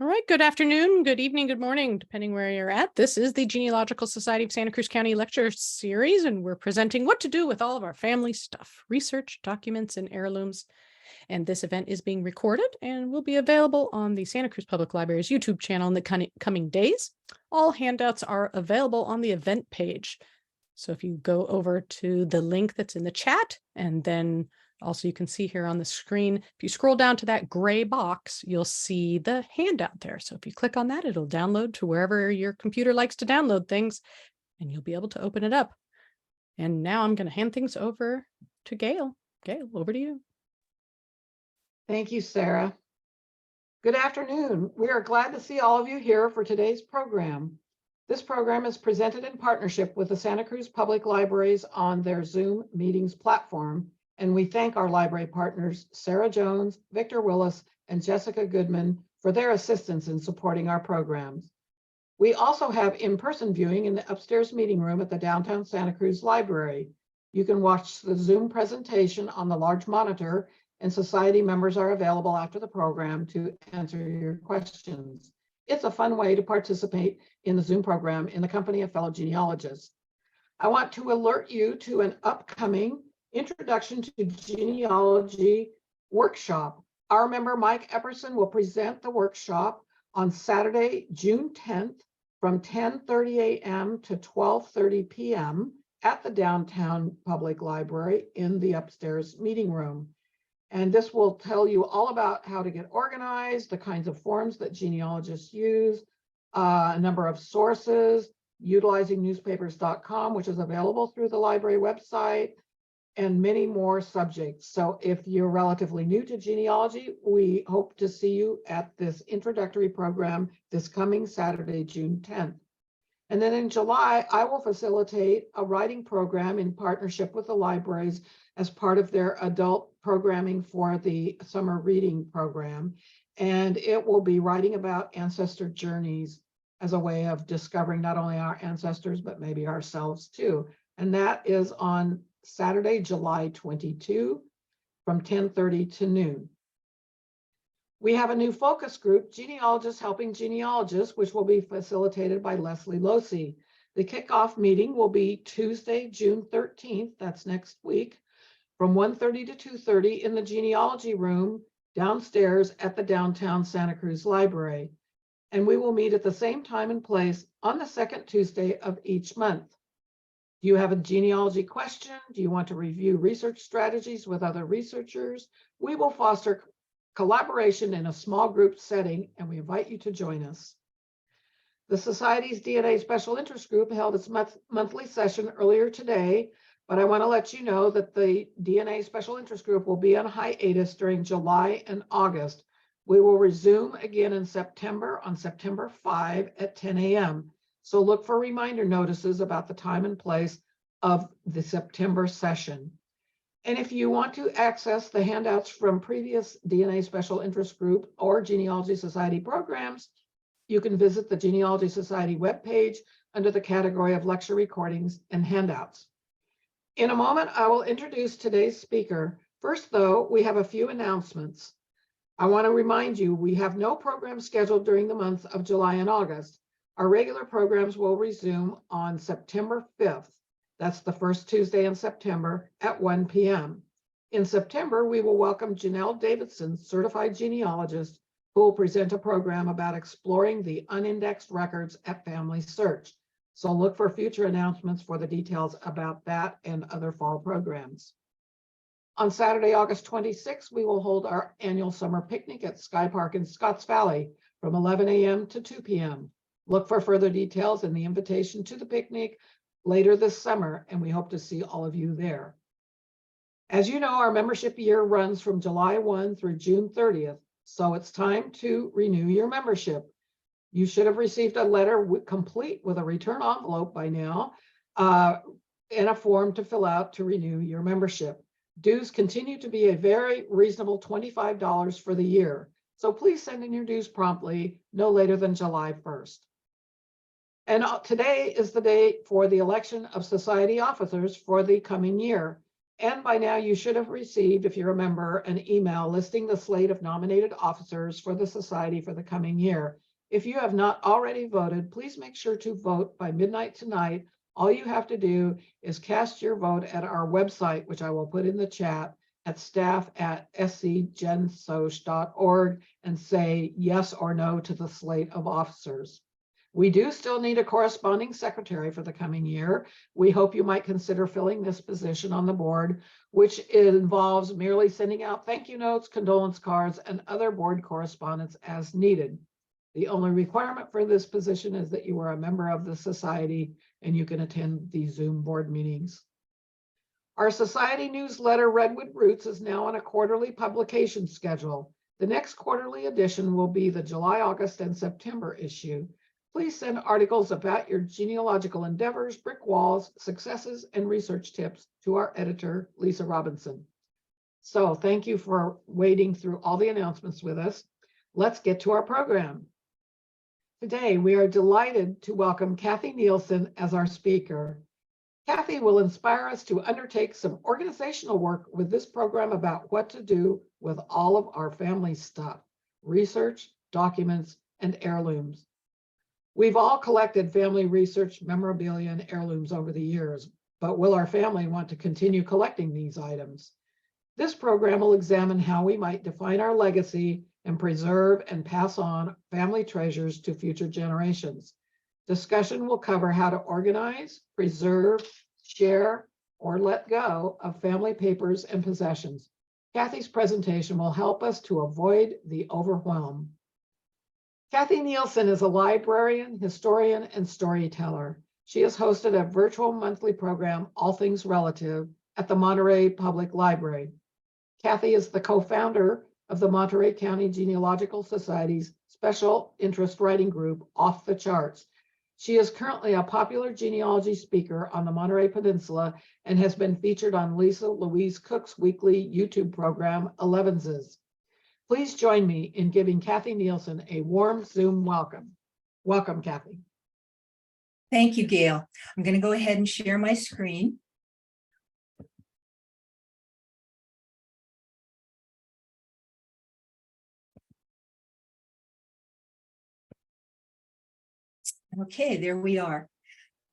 All right, good afternoon, good evening, good morning, depending where you're at. This is the Genealogical Society of Santa Cruz County Lecture Series, and we're presenting what to do with all of our family stuff, research, documents, and heirlooms. And this event is being recorded and will be available on the Santa Cruz Public Library's YouTube channel in the coming days. All handouts are available on the event page. So if you go over to the link that's in the chat, and then also you can see here on the screen, if you scroll down to that gray box, you'll see the handout there. So if you click on that, it'll download to wherever your computer likes to download things, and you'll be able to open it up. And now I'm going to hand things over to Gail. Gail, over to you. Thank you, Sarah. Good afternoon. We are glad to see all of you here for today's program. This program is presented in partnership with the Santa Cruz Public Libraries on their Zoom meetings platform, and we thank our library partners, Sarah Jones, Victor Willis, and Jessica Goodman, for their assistance in supporting our programs. We also have in-person viewing in the upstairs meeting room at the downtown Santa Cruz Library. You can watch the Zoom presentation on the large monitor, and society members are available after the program to answer your questions. It's a fun way to participate in the Zoom program in the company of fellow genealogists. I want to alert you to an upcoming Introduction to Genealogy workshop. Our member Mike Epperson will present the workshop on Saturday, June 10th from 10:30 a.m. to 12:30 p.m. at the downtown public library in the upstairs meeting room. And this will tell you all about how to get organized, the kinds of forms that genealogists use, a number of sources, utilizing newspapers.com, which is available through the library website, and many more subjects. So if you're relatively new to genealogy, we hope to see you at this introductory program this coming Saturday, June 10th. And then in July, I will facilitate a writing program in partnership with the libraries as part of their adult programming for the summer reading program. And it will be writing about ancestor journeys as a way of discovering not only our ancestors, but maybe ourselves too. And that is on Saturday, July 22 from 10:30 to noon. We have a new focus group, Genealogists Helping Genealogists, which will be facilitated by Leslie Losi. The kickoff meeting will be Tuesday, June 13th, that's next week, from 1:30 to 2:30 in the genealogy room downstairs at the downtown Santa Cruz Library. And we will meet at the same time and place on the second Tuesday of each month. Do you have a genealogy question? Do you want to review research strategies with other researchers? We will foster collaboration in a small group setting, and we invite you to join us. The Society's DNA Special Interest Group held its monthly session earlier today, but I want to let you know that the DNA Special Interest Group will be on hiatus during July and August. We will resume again in September on September 5 at 10 a.m. So look for reminder notices about the time and place of the September session. And if you want to access the handouts from previous DNA Special Interest Group or Genealogy Society programs, you can visit the Genealogy Society webpage under the category of lecture recordings and handouts. In a moment, I will introduce today's speaker. First, though, we have a few announcements. I want to remind you, we have no program scheduled during the months of July and August. Our regular programs will resume on September 5th. That's the first Tuesday in September at 1 p.m. In September, we will welcome Janelle Davidson, certified genealogist, who will present a program about exploring the unindexed records at Family Search. So look for future announcements for the details about that and other fall programs. On Saturday, August 26th, we will hold our annual summer picnic at Sky Park in Scotts Valley from 11 a.m. to 2 p.m. Look for further details in the invitation to the picnic later this summer, and we hope to see all of you there. As you know, our membership year runs from July 1 through June 30th, so it's time to renew your membership. You should have received a letter complete with a return envelope by now and a form to fill out to renew your membership. Dues continue to be a very reasonable $25 for the year, so please send in your dues promptly, no later than July 1st. And today is the day for the election of society officers for the coming year. And by now you should have received, if you remember, an email listing the slate of nominated officers for the society for the coming year. If you have not already voted, please make sure to vote by midnight tonight. All you have to do is cast your vote at our website, which I will put in the chat, at staff@scgensoc.org, and say yes or no to the slate of officers. We do still need a corresponding secretary for the coming year. We hope you might consider filling this position on the board, which involves merely sending out thank you notes, condolence cards, and other board correspondence as needed. The only requirement for this position is that you are a member of the society and you can attend the Zoom board meetings. Our society newsletter, Redwood Roots, is now on a quarterly publication schedule. The next quarterly edition will be the July, August, and September issue. Please send articles about your genealogical endeavors, brick walls, successes, and research tips to our editor, Lisa Robinson. So thank you for wading through all the announcements with us. Let's get to our program. Today, we are delighted to welcome Kathy Nielsen as our speaker. Kathy will inspire us to undertake some organizational work with this program about what to do with all of our family stuff, research, documents, and heirlooms. We've all collected family research, memorabilia, and heirlooms over the years, but will our family want to continue collecting these items? This program will examine how we might define our legacy and preserve and pass on family treasures to future generations. Discussion will cover how to organize, preserve, share, or let go of family papers and possessions. Kathy's presentation will help us to avoid the overwhelm. Kathy Nielsen is a librarian, historian, and storyteller. She has hosted a virtual monthly program, All Things Relative, at the Monterey Public Library. Kathy is the co-founder of the Monterey County Genealogical Society's special interest writing group, Off the Charts. She is currently a popular genealogy speaker on the Monterey Peninsula and has been featured on Lisa Louise Cooke's weekly YouTube program, Elevenses. Please join me in giving Kathy Nielsen a warm Zoom welcome. Welcome, Kathy. Thank you, Gail. I'm going to go ahead and share my screen. Okay, there we are.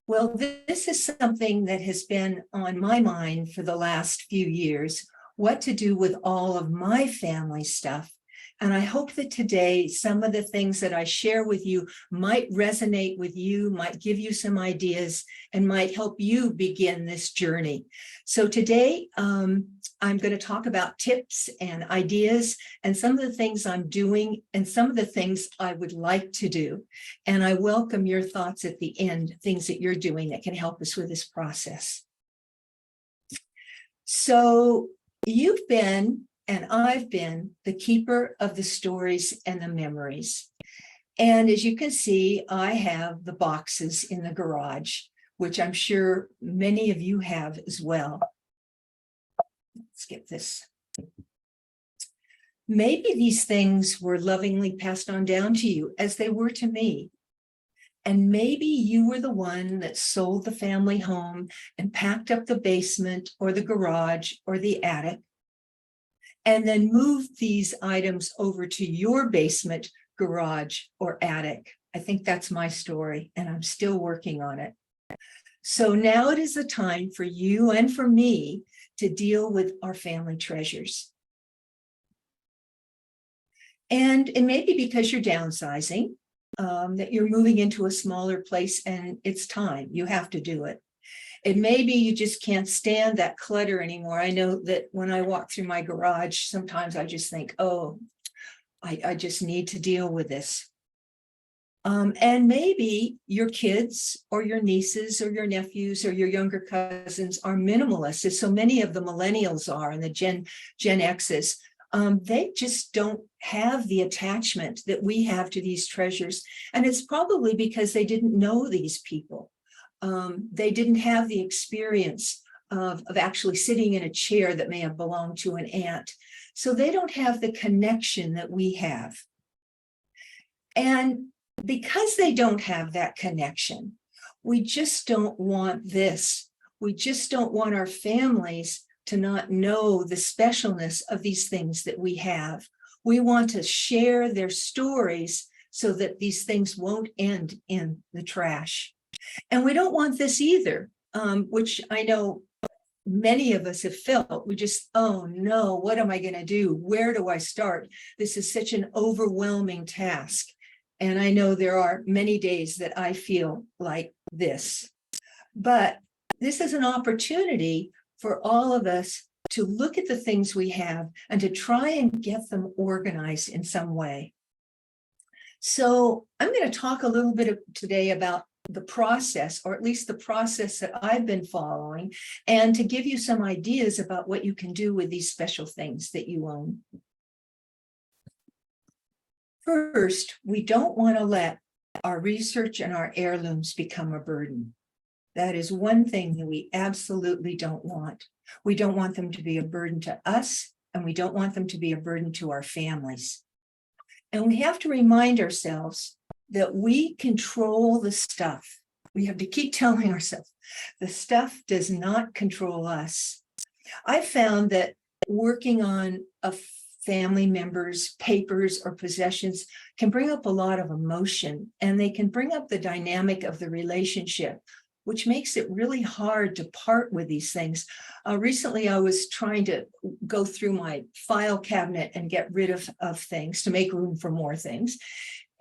Well, this is something that has been on my mind for the last few years, what to do with all of my family stuff. And I hope that today, some of the things that I share with you might resonate with you, might give you some ideas, and might help you begin this journey. So today, I'm going to talk about tips and ideas and some of the things I'm doing and some of the things I would like to do. And I welcome your thoughts at the end, things that you're doing that can help us with this process. So you've been and I've been the keeper of the stories and the memories. And as you can see, I have the boxes in the garage, which I'm sure many of you have as well. Let's get this. Maybe these things were lovingly passed on down to you as they were to me. And maybe you were the one that sold the family home and packed up the basement or the garage or the attic, and then moved these items over to your basement, garage, or attic. I think that's my story, and I'm still working on it. So now it is the time for you and for me to deal with our family treasures. And it may be because you're downsizing, that you're moving into a smaller place and it's time, you have to do it. It may be you just can't stand that clutter anymore. I know that when I walk through my garage, sometimes I just think, oh, I just need to deal with this. And maybe your kids or your nieces or your nephews or your younger cousins are minimalists, as so many of the millennials are and the Gen X's. They just don't have the attachment that we have to these treasures. And it's probably because they didn't know these people. They didn't have the experience of actually sitting in a chair that may have belonged to an aunt. So they don't have the connection that we have. And because they don't have that connection, we just don't want this. We just don't want our families to not know the specialness of these things that we have. We want to share their stories so that these things won't end in the trash. And we don't want this either, which I know many of us have felt. We just, oh no, what am I going to do? Where do I start? This is such an overwhelming task. And I know there are many days that I feel like this. But this is an opportunity for all of us to look at the things we have and to try and get them organized in some way. So I'm going to talk a little bit today about the process, or at least the process that I've been following, and to give you some ideas about what you can do with these special things that you own. First, we don't want to let our research and our heirlooms become a burden. That is one thing that we absolutely don't want. We don't want them to be a burden to us, and we don't want them to be a burden to our families. And we have to remind ourselves that we control the stuff. We have to keep telling ourselves, the stuff does not control us. I found that working on a family member's papers or possessions can bring up a lot of emotion, and they can bring up the dynamic of the relationship, which makes it really hard to part with these things. Recently, I was trying to go through my file cabinet and get rid of things to make room for more things.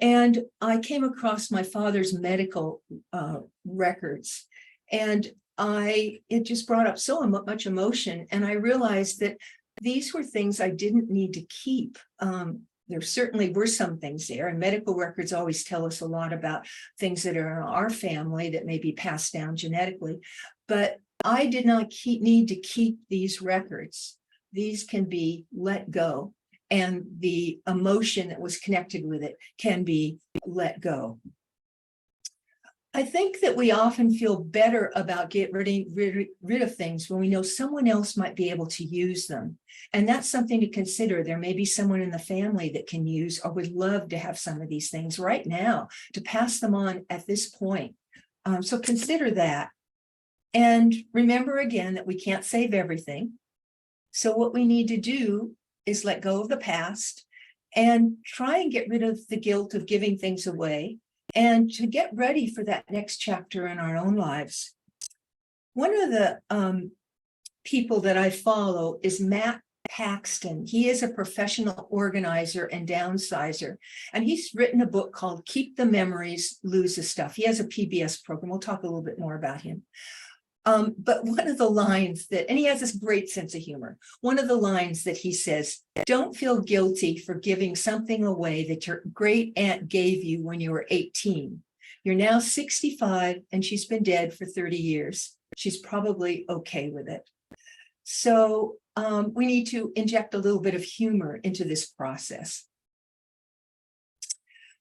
And I came across my father's medical records, and it just brought up so much emotion. And I realized that these were things I didn't need to keep. There certainly were some things there, and medical records always tell us a lot about things that are in our family that may be passed down genetically. But I did not need to keep these records. These can be let go, and the emotion that was connected with it can be let go. I think that we often feel better about getting rid of things when we know someone else might be able to use them. And that's something to consider. There may be someone in the family that can use or would love to have some of these things right now to pass them on at this point. So consider that. And remember again that we can't save everything. So what we need to do is let go of the past and try and get rid of the guilt of giving things away, and to get ready for that next chapter in our own lives. One of the people that I follow is Matt Paxton. He is a professional organizer and downsizer, and he's written a book called Keep the Memories, Lose the Stuff. He has a PBS program. We'll talk a little bit more about him. But one of the lines and he has this great sense of humor. One of the lines that he says, don't feel guilty for giving something away that your great aunt gave you when you were 18. You're now 65 and she's been dead for 30 years. She's probably okay with it. So we need to inject a little bit of humor into this process.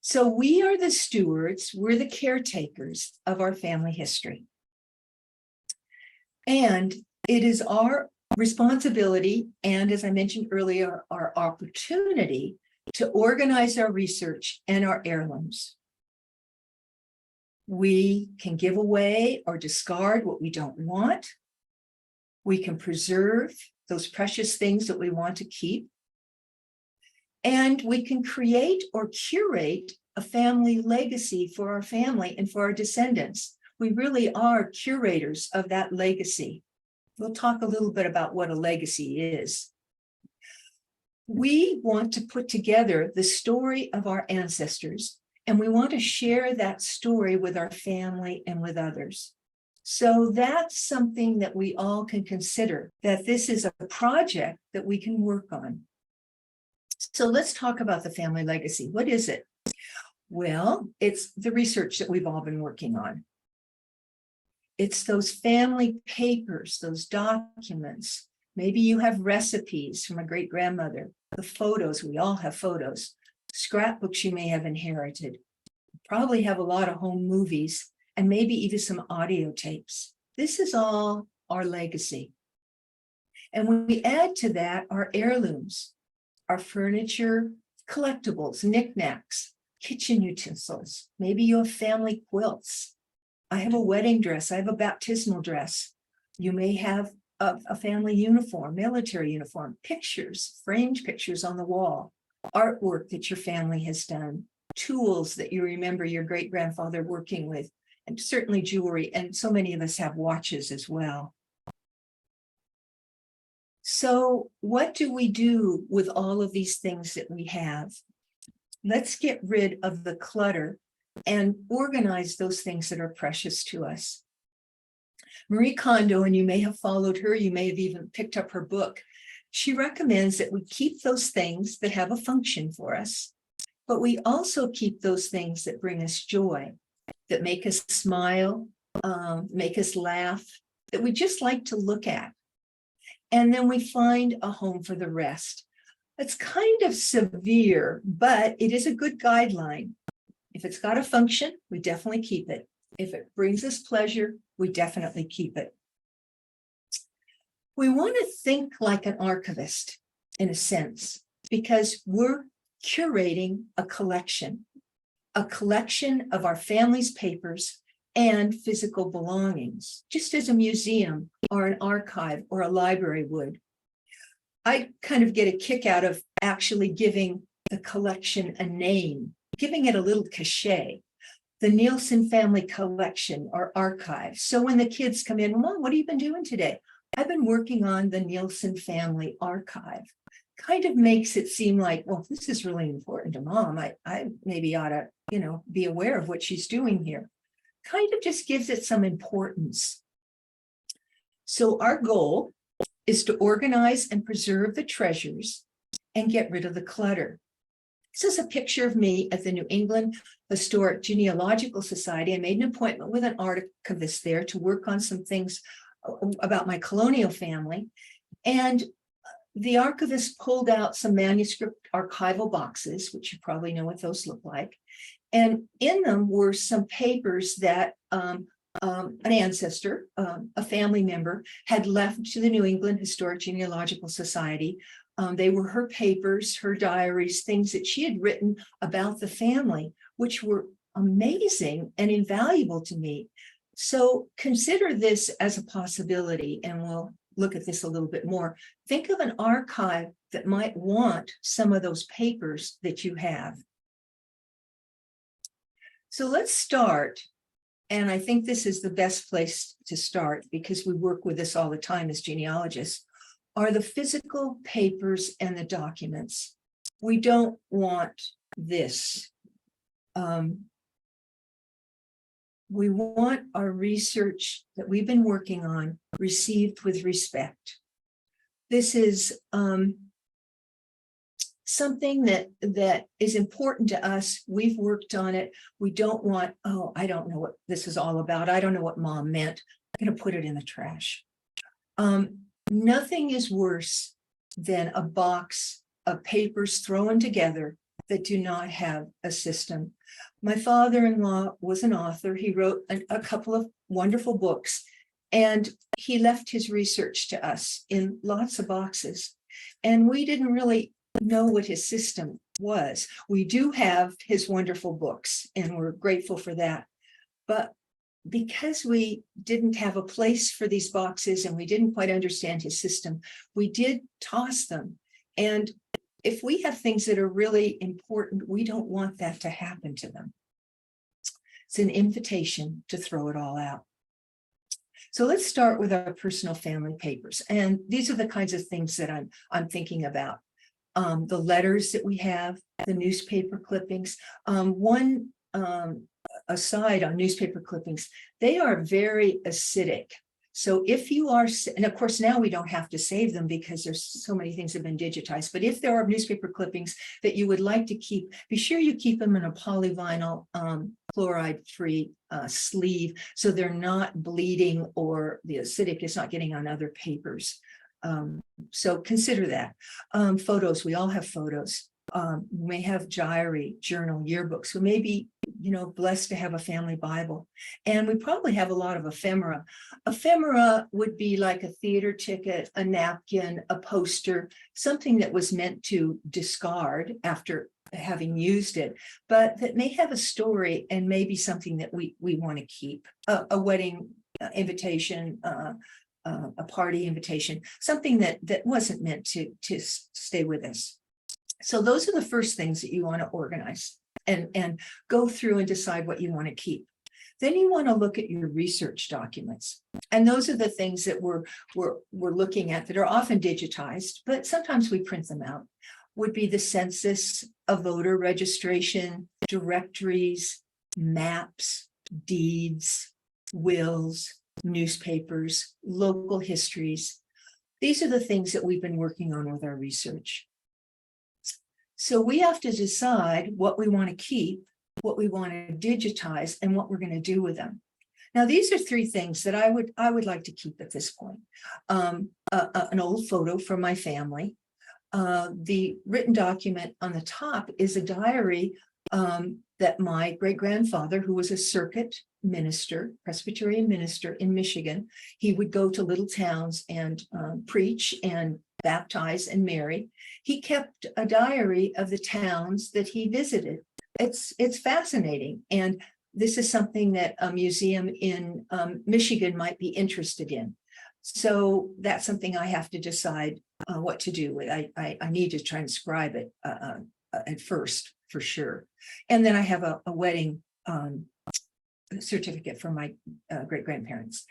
So we are the stewards, we're the caretakers of our family history. And it is our responsibility, and as I mentioned earlier, our opportunity to organize our research and our heirlooms. We can give away or discard what we don't want. We can preserve those precious things that we want to keep. And we can create or curate a family legacy for our family and for our descendants. We really are curators of that legacy. We'll talk a little bit about what a legacy is. We want to put together the story of our ancestors, and we want to share that story with our family and with others. So that's something that we all can consider, that this is a project that we can work on. So let's talk about the family legacy. What is it? Well, it's the research that we've all been working on. It's those family papers, those documents. Maybe you have recipes from a great grandmother, the photos, we all have photos, scrapbooks you may have inherited, probably have a lot of home movies, and maybe even some audio tapes. This is all our legacy. And when we add to that our heirlooms, our furniture, collectibles, knickknacks, kitchen utensils, maybe you have family quilts. I have a wedding dress. I have a baptismal dress. You may have a family uniform, military uniform, pictures, framed pictures on the wall, artwork that your family has done, tools that you remember your great-grandfather working with, and certainly jewelry. And so many of us have watches as well. So what do we do with all of these things that we have? Let's get rid of the clutter and organize those things that are precious to us. Marie Kondo, and you may have followed her, you may have even picked up her book. She recommends that we keep those things that have a function for us, but we also keep those things that bring us joy, that make us smile, make us laugh, that we just like to look at. And then we find a home for the rest. It's kind of severe, but it is a good guideline. If it's got a function, we definitely keep it. If it brings us pleasure, we definitely keep it. We want to think like an archivist, in a sense, because we're curating a collection of our family's papers and physical belongings, just as a museum or an archive or a library would. I kind of get a kick out of actually giving the collection a name, giving it a little cachet. The Nielsen family collection or archive. So when the kids come in, Mom, what have you been doing today? I've been working on the Nielsen family archive. Kind of makes it seem like, well, this is really important to Mom. I maybe ought to, be aware of what she's doing here. Kind of just gives it some importance. So our goal is to organize and preserve the treasures and get rid of the clutter. This is a picture of me at the New England Historic Genealogical Society. I made an appointment with an archivist there to work on some things about my colonial family. And the archivist pulled out some manuscript archival boxes, which you probably know what those look like. And in them were some papers that an ancestor, a family member, had left to the New England Historic Genealogical Society. They were her papers, her diaries, things that she had written about the family, which were amazing and invaluable to me. So consider this as a possibility, and we'll look at this a little bit more. Think of an archive that might want some of those papers that you have. So let's start. And I think this is the best place to start because we work with this all the time as genealogists, are the physical papers and the documents. We don't want this. We want our research that we've been working on received with respect. This is something that is important to us. We've worked on it. We don't want, oh, I don't know what this is all about. I don't know what Mom meant. I'm going to put it in the trash. Nothing is worse than a box of papers thrown together that do not have a system. My father-in-law was an author. He wrote a couple of wonderful books, and he left his research to us in lots of boxes. And we didn't really know what his system was. We do have his wonderful books, and we're grateful for that. But because we didn't have a place for these boxes and we didn't quite understand his system, we did toss them. And if we have things that are really important, we don't want that to happen to them. It's an invitation to throw it all out. So let's start with our personal family papers. And these are the kinds of things that I'm thinking about. The letters that we have, the newspaper clippings. One aside on newspaper clippings, they are very acidic. So if you are, and of course now we don't have to save them because there's so many things have been digitized, but if there are newspaper clippings that you would like to keep, be sure you keep them in a polyvinyl chloride-free sleeve so they're not bleeding or the acidic is not getting on other papers. So consider that. Photos, we all have photos. We may have diary, journal, yearbooks. We may be, blessed to have a family Bible. And we probably have a lot of ephemera. Ephemera would be like a theater ticket, a napkin, a poster, something that was meant to discard after having used it, but that may have a story and maybe something that we want to keep. A wedding invitation, a party invitation, something that wasn't meant to stay with us. So those are the first things that you want to organize and go through and decide what you want to keep. Then you want to look at your research documents. And those are the things that we're looking at that are often digitized, but sometimes we print them out. Would be the census, a voter registration, directories, maps, deeds, wills, newspapers, local histories. These are the things that we've been working on with our research. So we have to decide what we want to keep, what we want to digitize, and what we're going to do with them. Now, these are three things that I would like to keep at this point. An old photo from my family. The written document on the top is a diary that my great-grandfather, who was a circuit minister, Presbyterian minister in Michigan, he would go to little towns and preach and baptize and marry. He kept a diary of the towns that he visited. It's fascinating. And this is something that a museum in Michigan might be interested in. So that's something I have to decide what to do with. I need to transcribe it at first, for sure. And then I have a wedding certificate from my great-grandparents.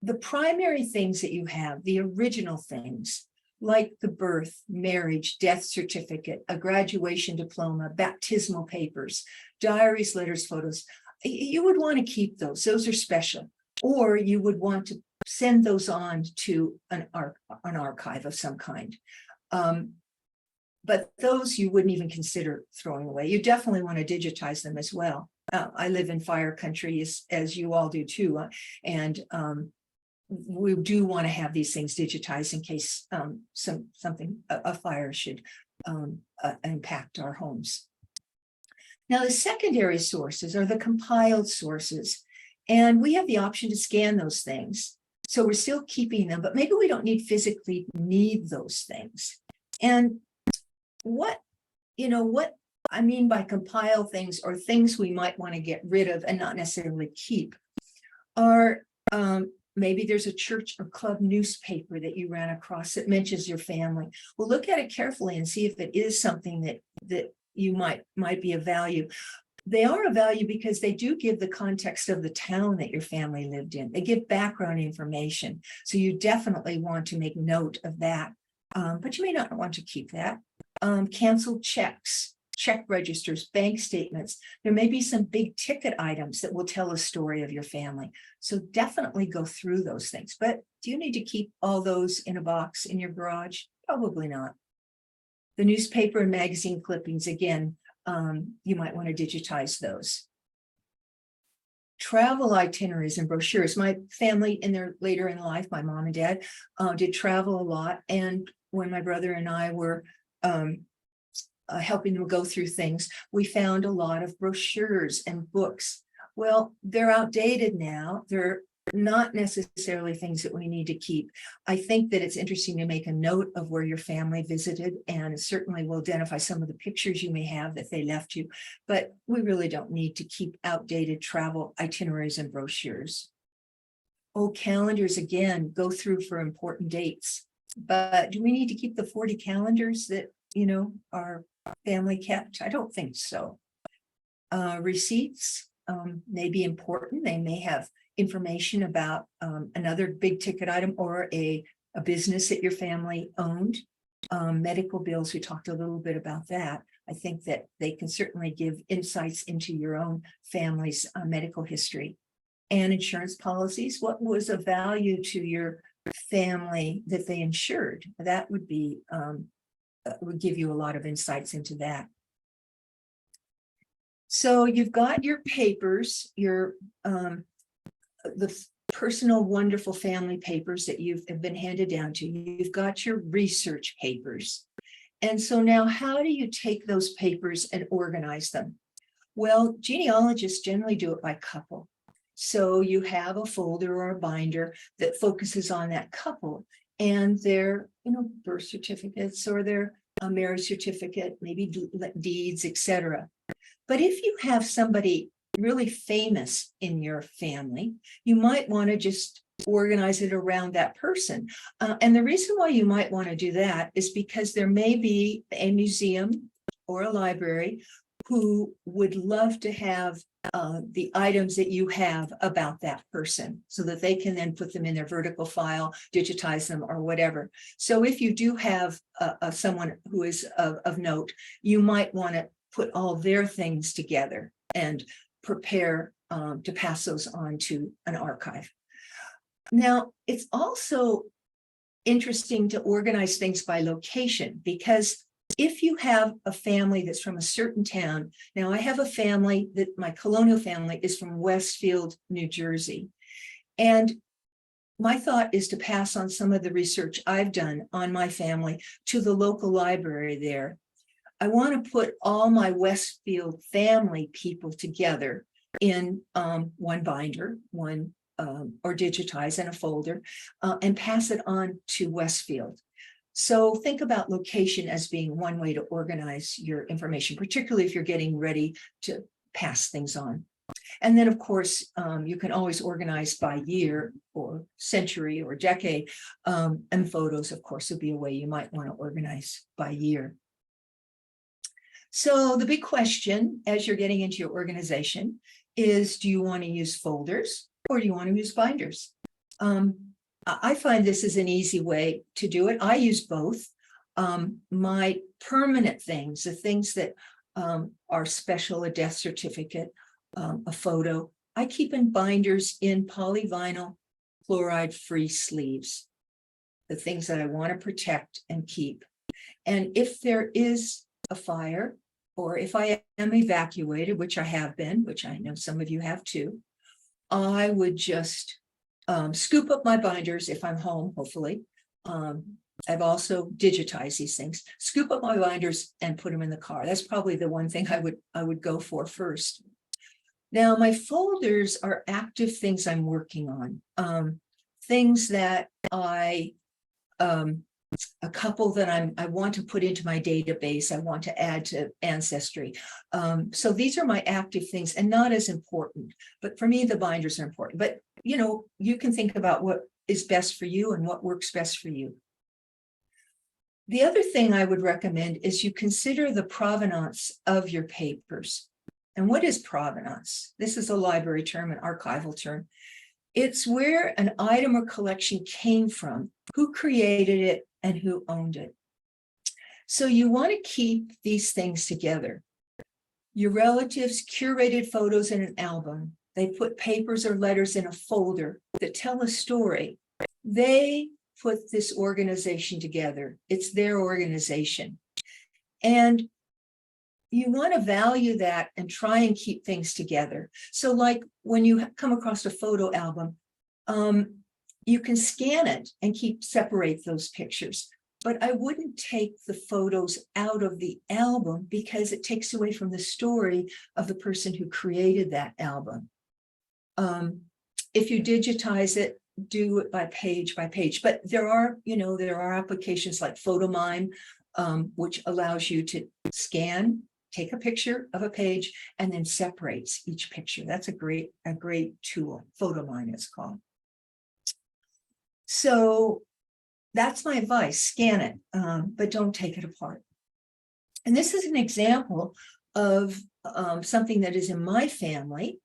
The primary things that you have, the original things, like the birth, marriage, death certificate, a graduation diploma, baptismal papers, diaries, letters, photos, you would want to keep those. Those are special. Or you would want to send those on to an archive of some kind. But those you wouldn't even consider throwing away. You definitely want to digitize them as well. I live in fire country, as you all do too. And we do want to have these things digitized in case a fire should impact our homes. Now, the secondary sources are the compiled sources, and we have the option to scan those things. So we're still keeping them, but maybe we don't physically need those things. And what I mean by compile things, or things we might want to get rid of and not necessarily keep, are maybe there's a church or club newspaper that you ran across that mentions your family. Well, look at it carefully and see if it is something that you might be of value. They are of value because they do give the context of the town that your family lived in. They give background information. So you definitely want to make note of that. But you may not want to keep that. Canceled checks, check registers, bank statements. There may be some big ticket items that will tell a story of your family. So definitely go through those things. But do you need to keep all those in a box in your garage? Probably not. The newspaper and magazine clippings, again, you might want to digitize those. Travel itineraries and brochures. My family later in life, my mom and dad did travel a lot. And when my brother and I were helping them go through things, we found a lot of brochures and books. Well, they're outdated now. They're not necessarily things that we need to keep. I think that it's interesting to make a note of where your family visited, and certainly will identify some of the pictures you may have that they left you, but we really don't need to keep outdated travel itineraries and brochures. Calendars, again, go through for important dates, but do we need to keep the 40 calendars that, our family kept? I don't think so. Receipts may be important. They may have information about another big ticket item or a business that your family owned. Medical bills, we talked a little bit about that. I think that they can certainly give insights into your own family's medical history. And insurance policies, what was of value to your family that they insured? That would be would give you a lot of insights into that. So you've got your papers, your the personal, wonderful family papers that have been handed down to you. You've got your research papers. And so now, how do you take those papers and organize them? Well, genealogists generally do it by couple. So you have a folder or a binder that focuses on that couple and their, birth certificates or their marriage certificate, maybe deeds, etc. But if you have somebody really famous in your family, you might want to just organize it around that person. And the reason why you might want to do that is because there may be a museum or a library who would love to have the items that you have about that person so that they can then put them in their vertical file, digitize them or whatever. So if you do have someone who is of note, you might want to put all their things together and prepare to pass those on to an archive. Now, it's also interesting to organize things by location, because if you have a family that's from a certain town, now I have a family that my colonial family is from Westfield, New Jersey. And my thought is to pass on some of the research I've done on my family to the local library there. I want to put all my Westfield family people together in one binder, or digitize in a folder, and pass it on to Westfield. So think about location as being one way to organize your information, particularly if you're getting ready to pass things on. And then, of course, you can always organize by year or century or decade. And photos, of course, would be a way you might want to organize by year. So the big question as you're getting into your organization is, do you want to use folders or do you want to use binders? I find this is an easy way to do it. I use both. My permanent things, the things that are special, a death certificate, a photo, I keep in binders in polyvinyl fluoride-free sleeves, the things that I want to protect and keep. And if there is a fire, or if I am evacuated, which I have been, which I know some of you have too, I would just scoop up my binders if I'm home, hopefully. I've also digitized these things, scoop up my binders and put them in the car. That's probably the one thing I would go for first. Now, my folders are active things I'm working on, things that a couple that I want to put into my database, I want to add to Ancestry. So these are my active things and not as important, but for me, the binders are important. But, you know, you can think about what is best for you and what works best for you. The other thing I would recommend is you consider the provenance of your papers. And what is provenance? This is a library term, an archival term. It's where an item or collection came from, who created it, and who owned it. So you want to keep these things together. Your relatives curated photos in an album. They put papers or letters in a folder that tell a story. They put this organization together. It's their organization. And you want to value that and try and keep things together. So like when you come across a photo album, you can scan it and separate those pictures. But I wouldn't take the photos out of the album because it takes away from the story of the person who created that album. If you digitize it, do it by page. But there are applications like PhotoMime, which allows you to scan, take a picture of a page, and then separates each picture. That's a great tool. PhotoMime it's called. So that's my advice, scan it, but don't take it apart. And this is an example of something that is in my family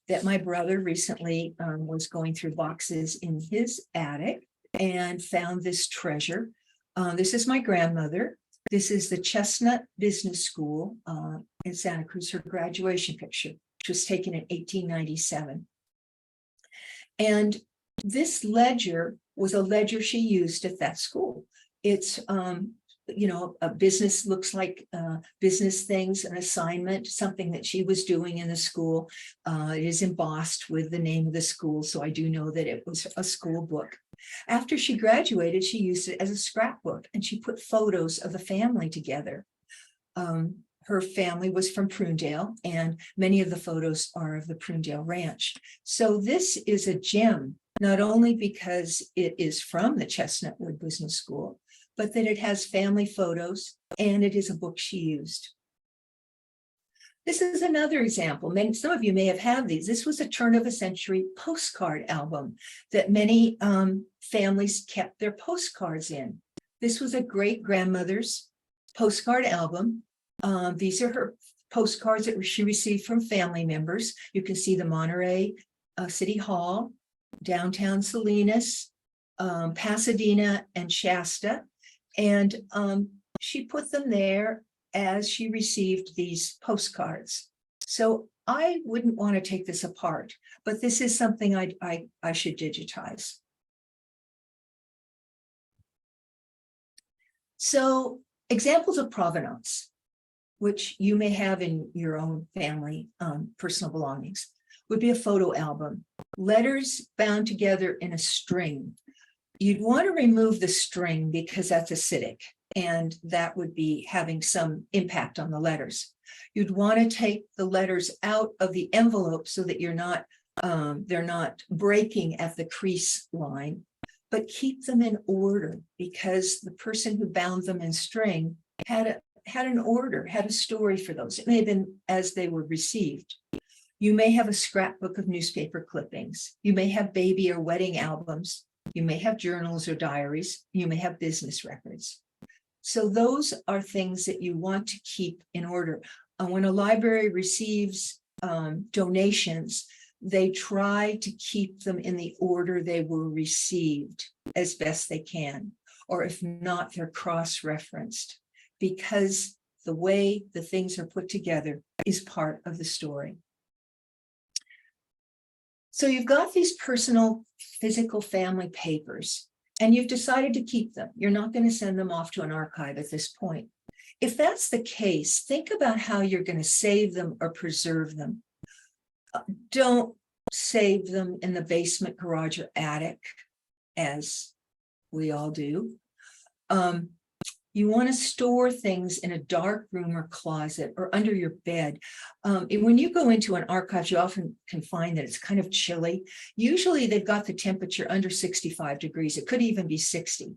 that my brother recently was going through boxes in his attic and found this treasure. This is my grandmother. This is the Chestnut Business School in Santa Cruz, her graduation picture, which was taken in 1897. And this ledger was a ledger she used at that school. It's, a business, looks like business things, an assignment, something that she was doing in the school. It is embossed with the name of the school, so I do know that it was a school book. After she graduated, she used it as a scrapbook, and she put photos of the family together. Her family was from Prunedale, and many of the photos are of the Prunedale Ranch. So this is a gem, not only because it is from the Chestnutwood Business School, but that it has family photos and it is a book she used. This is another example. Some of you may have had these. This was a turn of a century postcard album that many families kept their postcards in. This was a great grandmother's postcard album. These are her postcards that she received from family members. You can see the Monterey City Hall, downtown Salinas, Pasadena, and Shasta. And she put them there as she received these postcards. So I wouldn't want to take this apart, but this is something I should digitize. So examples of provenance, which you may have in your own family personal belongings, would be a photo album, letters bound together in a string. You'd want to remove the string because that's acidic, and that would be having some impact on the letters. You'd want to take the letters out of the envelope so that they're not breaking at the crease line, but keep them in order because the person who bound them in string had an order, had a story for those. It may have been as they were received. You may have a scrapbook of newspaper clippings. You may have baby or wedding albums. You may have journals or diaries. You may have business records. So those are things that you want to keep in order. When a library receives donations, they try to keep them in the order they were received as best they can, or if not, they're cross-referenced because the way the things are put together is part of the story. So you've got these personal, physical family papers, and you've decided to keep them. You're not going to send them off to an archive at this point. If that's the case, think about how you're going to save them or preserve them. Don't save them in the basement, garage, or attic, as we all do. You want to store things in a dark room or closet or under your bed. When you go into an archive, you often can find that it's kind of chilly. Usually they've got the temperature under 65 degrees. It could even be 60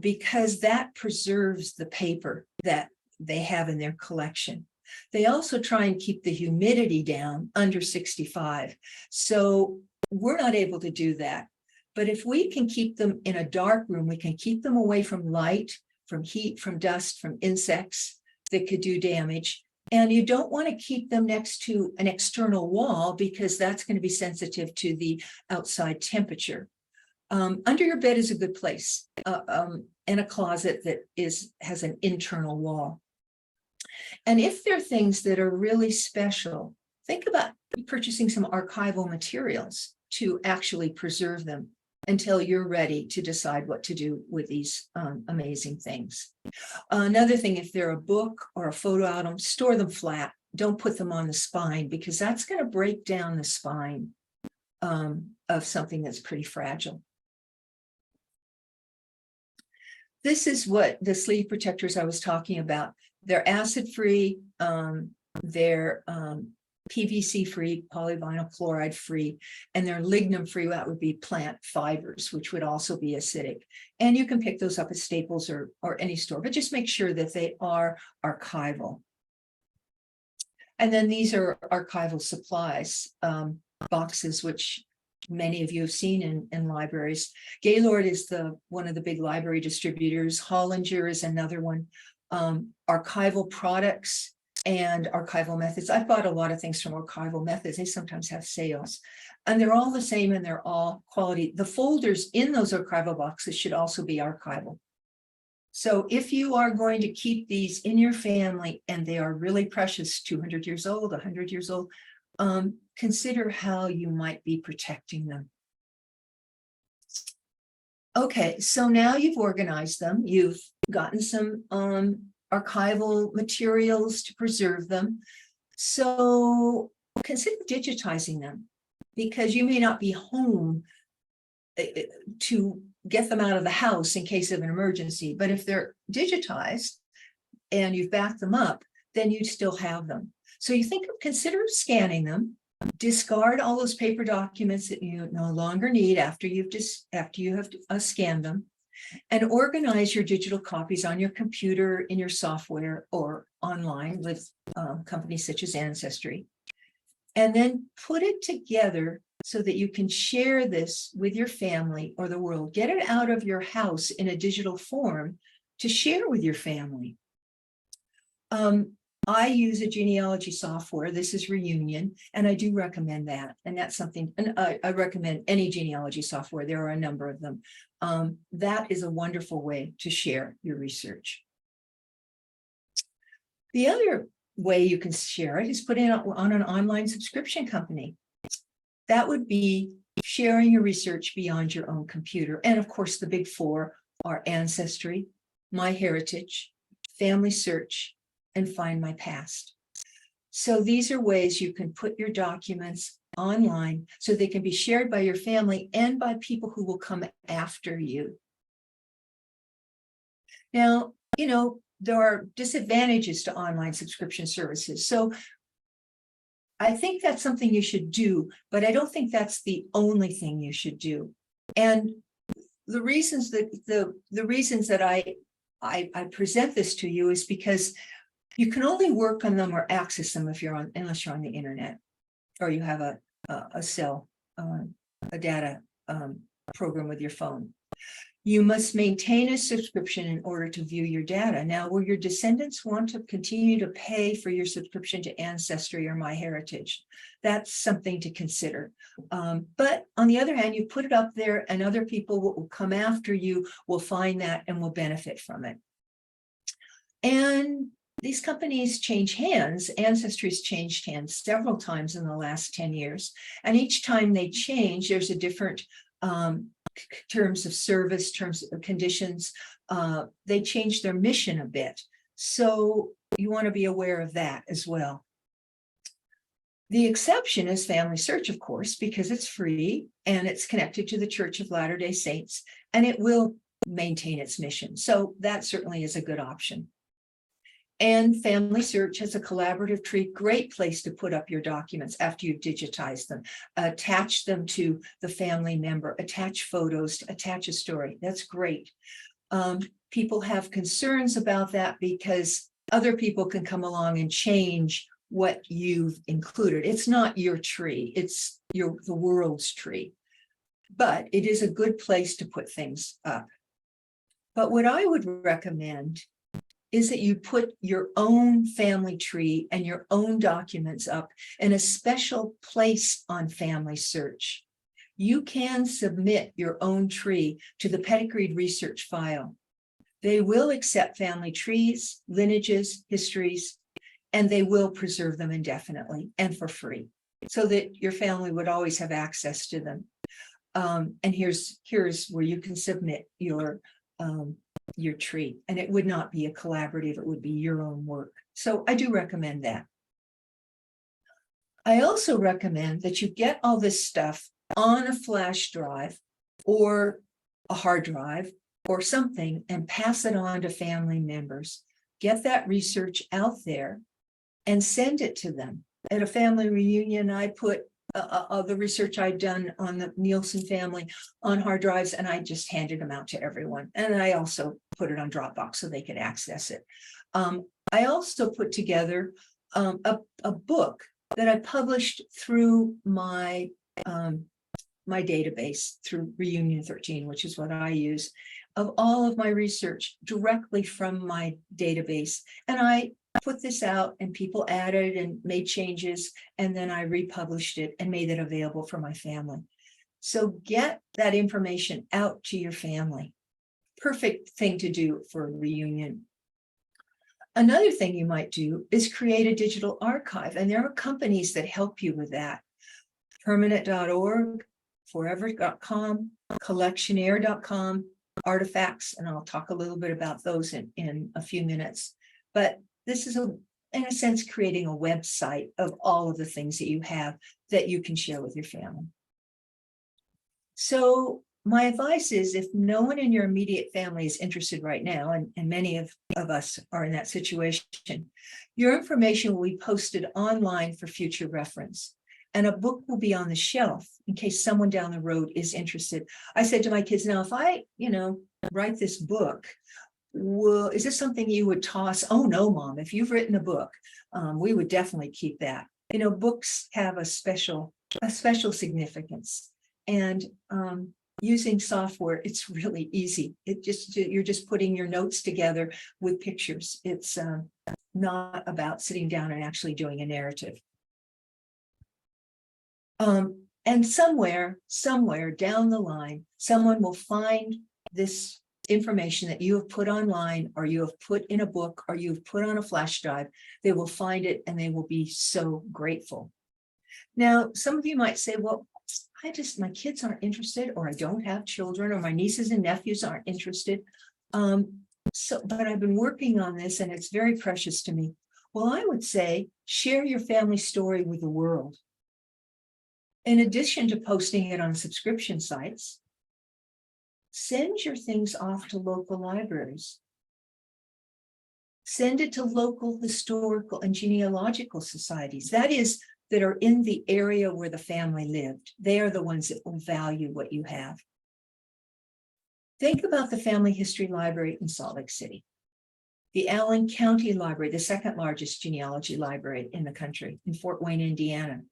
because that preserves the paper that they have in their collection. They also try and keep the humidity down under 65. So we're not able to do that. But if we can keep them in a dark room, we can keep them away from light, from heat, from dust, from insects that could do damage. And you don't want to keep them next to an external wall because that's going to be sensitive to the outside temperature. Under your bed is a good place, and a closet that has an internal wall. And if there are things that are really special, think about purchasing some archival materials to actually preserve them until you're ready to decide what to do with these amazing things. Another thing, if they're a book or a photo album, store them flat. Don't put them on the spine because that's going to break down the spine of something that's pretty fragile. This is what the sleeve protectors I was talking about. They're acid-free, they're PVC-free, polyvinyl chloride-free, and they're lignin-free. That would be plant fibers, which would also be acidic. And you can pick those up at Staples or any store, but just make sure that they are archival. And then these are archival supplies, boxes, which many of you have seen in libraries. Gaylord is one of the big library distributors. Hollinger is another one. Archival products and archival methods. I've bought a lot of things from archival methods. They sometimes have sales and they're all the same and they're all quality. The folders in those archival boxes should also be archival. So if you are going to keep these in your family and they are really precious, 200 years old, 100 years old, consider how you might be protecting them. Okay, so now you've organized them. You've gotten some archival materials to preserve them. So consider digitizing them because you may not be home to get them out of the house in case of an emergency. But if they're digitized and you've backed them up, then you still have them. So you consider scanning them, discard all those paper documents that you no longer need after you have scanned them, and organize your digital copies on your computer, in your software, or online with companies such as Ancestry. And then put it together so that you can share this with your family or the world. Get it out of your house in a digital form to share with your family. I use a genealogy software. This is Reunion, and I do recommend that. And that's something, and I recommend any genealogy software. There are a number of them. That is a wonderful way to share your research. The other way you can share it is put it on an online subscription company. That would be sharing your research beyond your own computer. And of course, the big four are Ancestry, MyHeritage, Family Search, and Find My Past. So these are ways you can put your documents online so they can be shared by your family and by people who will come after you. Now, you know, there are disadvantages to online subscription services. So I think that's something you should do, but I don't think that's the only thing you should do. And the reasons that I present this to you is because you can only work on them or access them if unless you're on the internet or you have a data program with your phone. You must maintain a subscription in order to view your data. Now, will your descendants want to continue to pay for your subscription to Ancestry or MyHeritage? That's something to consider. But on the other hand, you put it up there and other people will come after you will find that and will benefit from it. And these companies change hands. Ancestry's changed hands several times in the last 10 years. And each time they change, there's a different terms of service, terms of conditions. They change their mission a bit. So you want to be aware of that as well. The exception is Family Search, of course, because it's free and it's connected to the Church of Latter-day Saints, and it will maintain its mission. So that certainly is a good option. And Family Search has a collaborative tree, great place to put up your documents after you've digitized them, attach them to the family member, attach photos, attach a story. That's great. People have concerns about that because other people can come along and change what you've included. It's not your tree, it's the world's tree. But it is a good place to put things up. But what I would recommend is that you put your own family tree and your own documents up in a special place on Family Search. You can submit your own tree to the Pedigreed research file. They will accept family trees, lineages, histories, and they will preserve them indefinitely and for free so that your family would always have access to them. And here's where you can submit your tree, and it would not be a collaborative, it would be your own work. So I do recommend that. I also recommend that you get all this stuff on a flash drive or a hard drive or something and pass it on to family members. Get that research out there and send it to them. At a family reunion, I put the research I'd done on the Nielsen family on hard drives, and I just handed them out to everyone. And I also put it on Dropbox so they could access it. I also put together a book that I published through my my database through Reunion 13, which is what I use, of all of my research directly from my database. And I put this out and people added and made changes, and then I republished it and made it available for my family. So get that information out to your family. Perfect thing to do for a reunion. Another thing you might do is create a digital archive, and there are companies that help you with that. Permanent.org, forever.com, collectionaire.com, artifacts, and I'll talk a little bit about those in a few minutes. But this is, in a sense, creating a website of all of the things that you have that you can share with your family. So my advice is, if no one in your immediate family is interested right now, and many of us are in that situation, your information will be posted online for future reference. And a book will be on the shelf in case someone down the road is interested. I said to my kids, now, if I, write this book, well, is this something you would toss? Oh, no, Mom, if you've written a book, we would definitely keep that. You know, books have a special significance. And using software, it's really easy. You're just putting your notes together with pictures. It's not about sitting down and actually doing a narrative. And somewhere down the line, someone will find this information that you have put online, or you have put in a book, or you've put on a flash drive. They will find it and they will be so grateful. Now, some of you might say, well, my kids aren't interested, or I don't have children, or my nieces and nephews aren't interested. But I've been working on this and it's very precious to me. Well, I would say share your family story with the world. In addition to posting it on subscription sites, send your things off to local libraries. Send it to local historical and genealogical societies. That are in the area where the family lived. They are the ones that will value what you have. Think about the Family History Library in Salt Lake City. The Allen County Library, the second largest genealogy library in the country, in Fort Wayne, Indiana.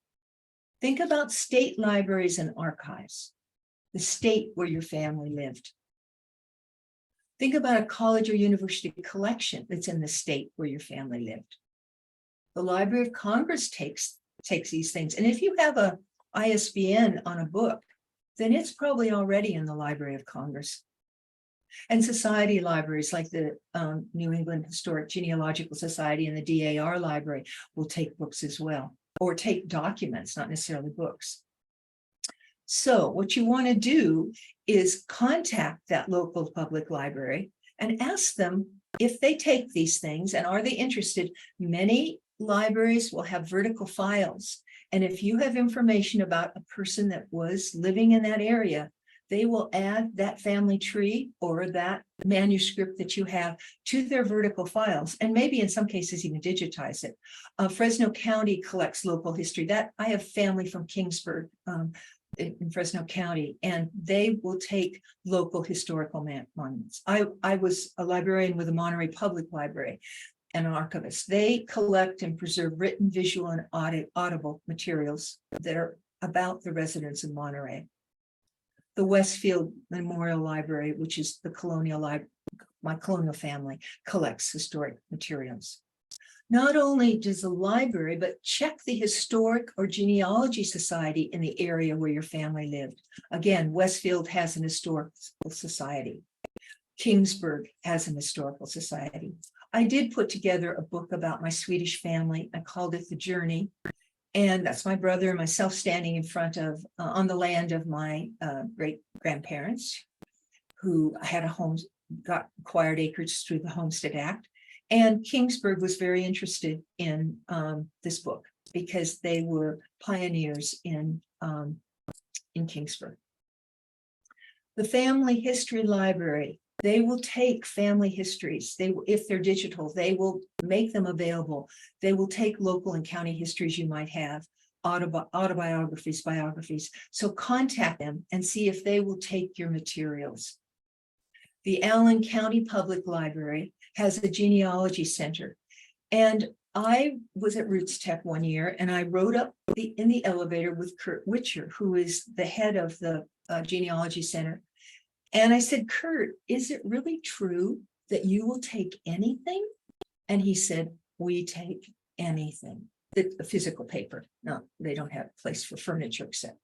Think about state libraries and archives, the state where your family lived. Think about a college or university collection that's in the state where your family lived. The Library of Congress takes these things. And if you have a ISBN on a book, then it's probably already in the Library of Congress. And society libraries like the New England Historic Genealogical Society and the DAR Library will take books as well, or take documents, not necessarily books. So what you want to do is contact that local public library and ask them if they take these things and are they interested. Many libraries will have vertical files. And if you have information about a person that was living in that area, they will add that family tree or that manuscript that you have to their vertical files, and maybe in some cases even digitize it. Fresno County collects local history. That I have family from Kingsburg in Fresno County, and they will take local historical monuments. I was a librarian with the Monterey Public Library and an archivist. They collect and preserve written, visual, and audible materials that are about the residents of Monterey. The Westfield Memorial Library, which is the colonial library, my colonial family, collects historic materials. Not only does the library, but check the Historic or Genealogy Society in the area where your family lived. Again, Westfield has an historical society. Kingsburg has an historical society. I did put together a book about my Swedish family. I called it The Journey. And that's my brother and myself standing in front of, on the land of my great grandparents, who had a home, got acquired acreage through the Homestead Act. And Kingsburg was very interested in this book because they were pioneers in Kingsburg. The Family History Library, they will take family histories. If they're digital, they will make them available. They will take local and county histories you might have, autobiographies, biographies. So contact them and see if they will take your materials. The Allen County Public Library has a genealogy center. And I was at Roots Tech one year, and I rode up in the elevator with Kurt Witcher, who is the head of the genealogy center. And I said, Kurt, is it really true that you will take anything? And he said, we take anything. The physical paper. No, they don't have a place for furniture except.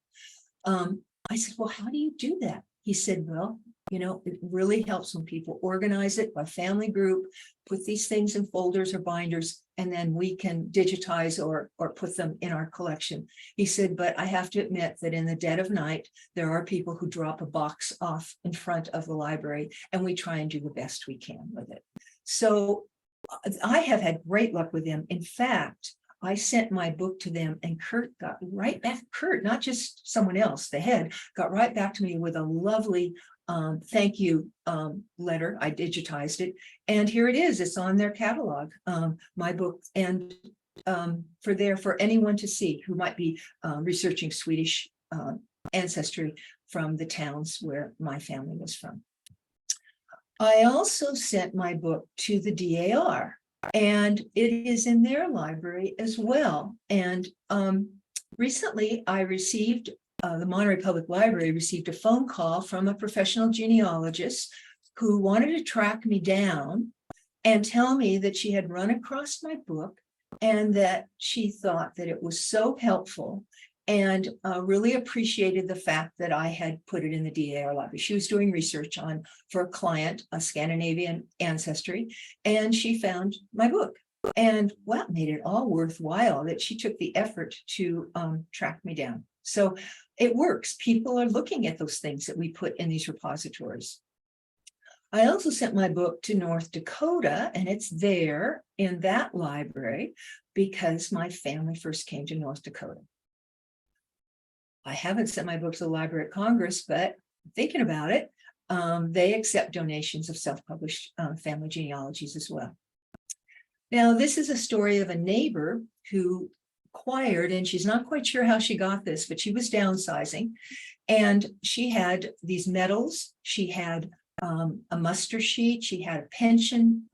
I said, well, how do you do that? He said, well, you know, it really helps when people organize it by family group, put these things in folders or binders, and then we can digitize or put them in our collection. He said, but I have to admit that in the dead of night, there are people who drop a box off in front of the library, and we try and do the best we can with it. So I have had great luck with them. In fact, I sent my book to them, and Kurt got right back. Kurt, not just someone else, the head, got right back to me with a lovely thank you letter. I digitized it, and here it is. It's on their catalog, my book, and for anyone to see who might be researching Swedish ancestry from the towns where my family was from. I also sent my book to the DAR, and it is in their library as well. And recently I received, the Monterey Public Library received a phone call from a professional genealogist who wanted to track me down and tell me that she had run across my book and that she thought that it was so helpful and really appreciated the fact that I had put it in the DAR library. She was doing research for a client, a Scandinavian ancestry, and she found my book. And well, it made it all worthwhile that she took the effort to track me down. So it works. People are looking at those things that we put in these repositories. I also sent my book to North Dakota, and it's there in that library because my family first came to North Dakota. I haven't sent my book to the Library of Congress, but thinking about it, they accept donations of self-published family genealogies as well. Now, this is a story of a neighbor who acquired, and she's not quite sure how she got this, but she was downsizing, and she had these medals. She had a muster sheet. She had a pension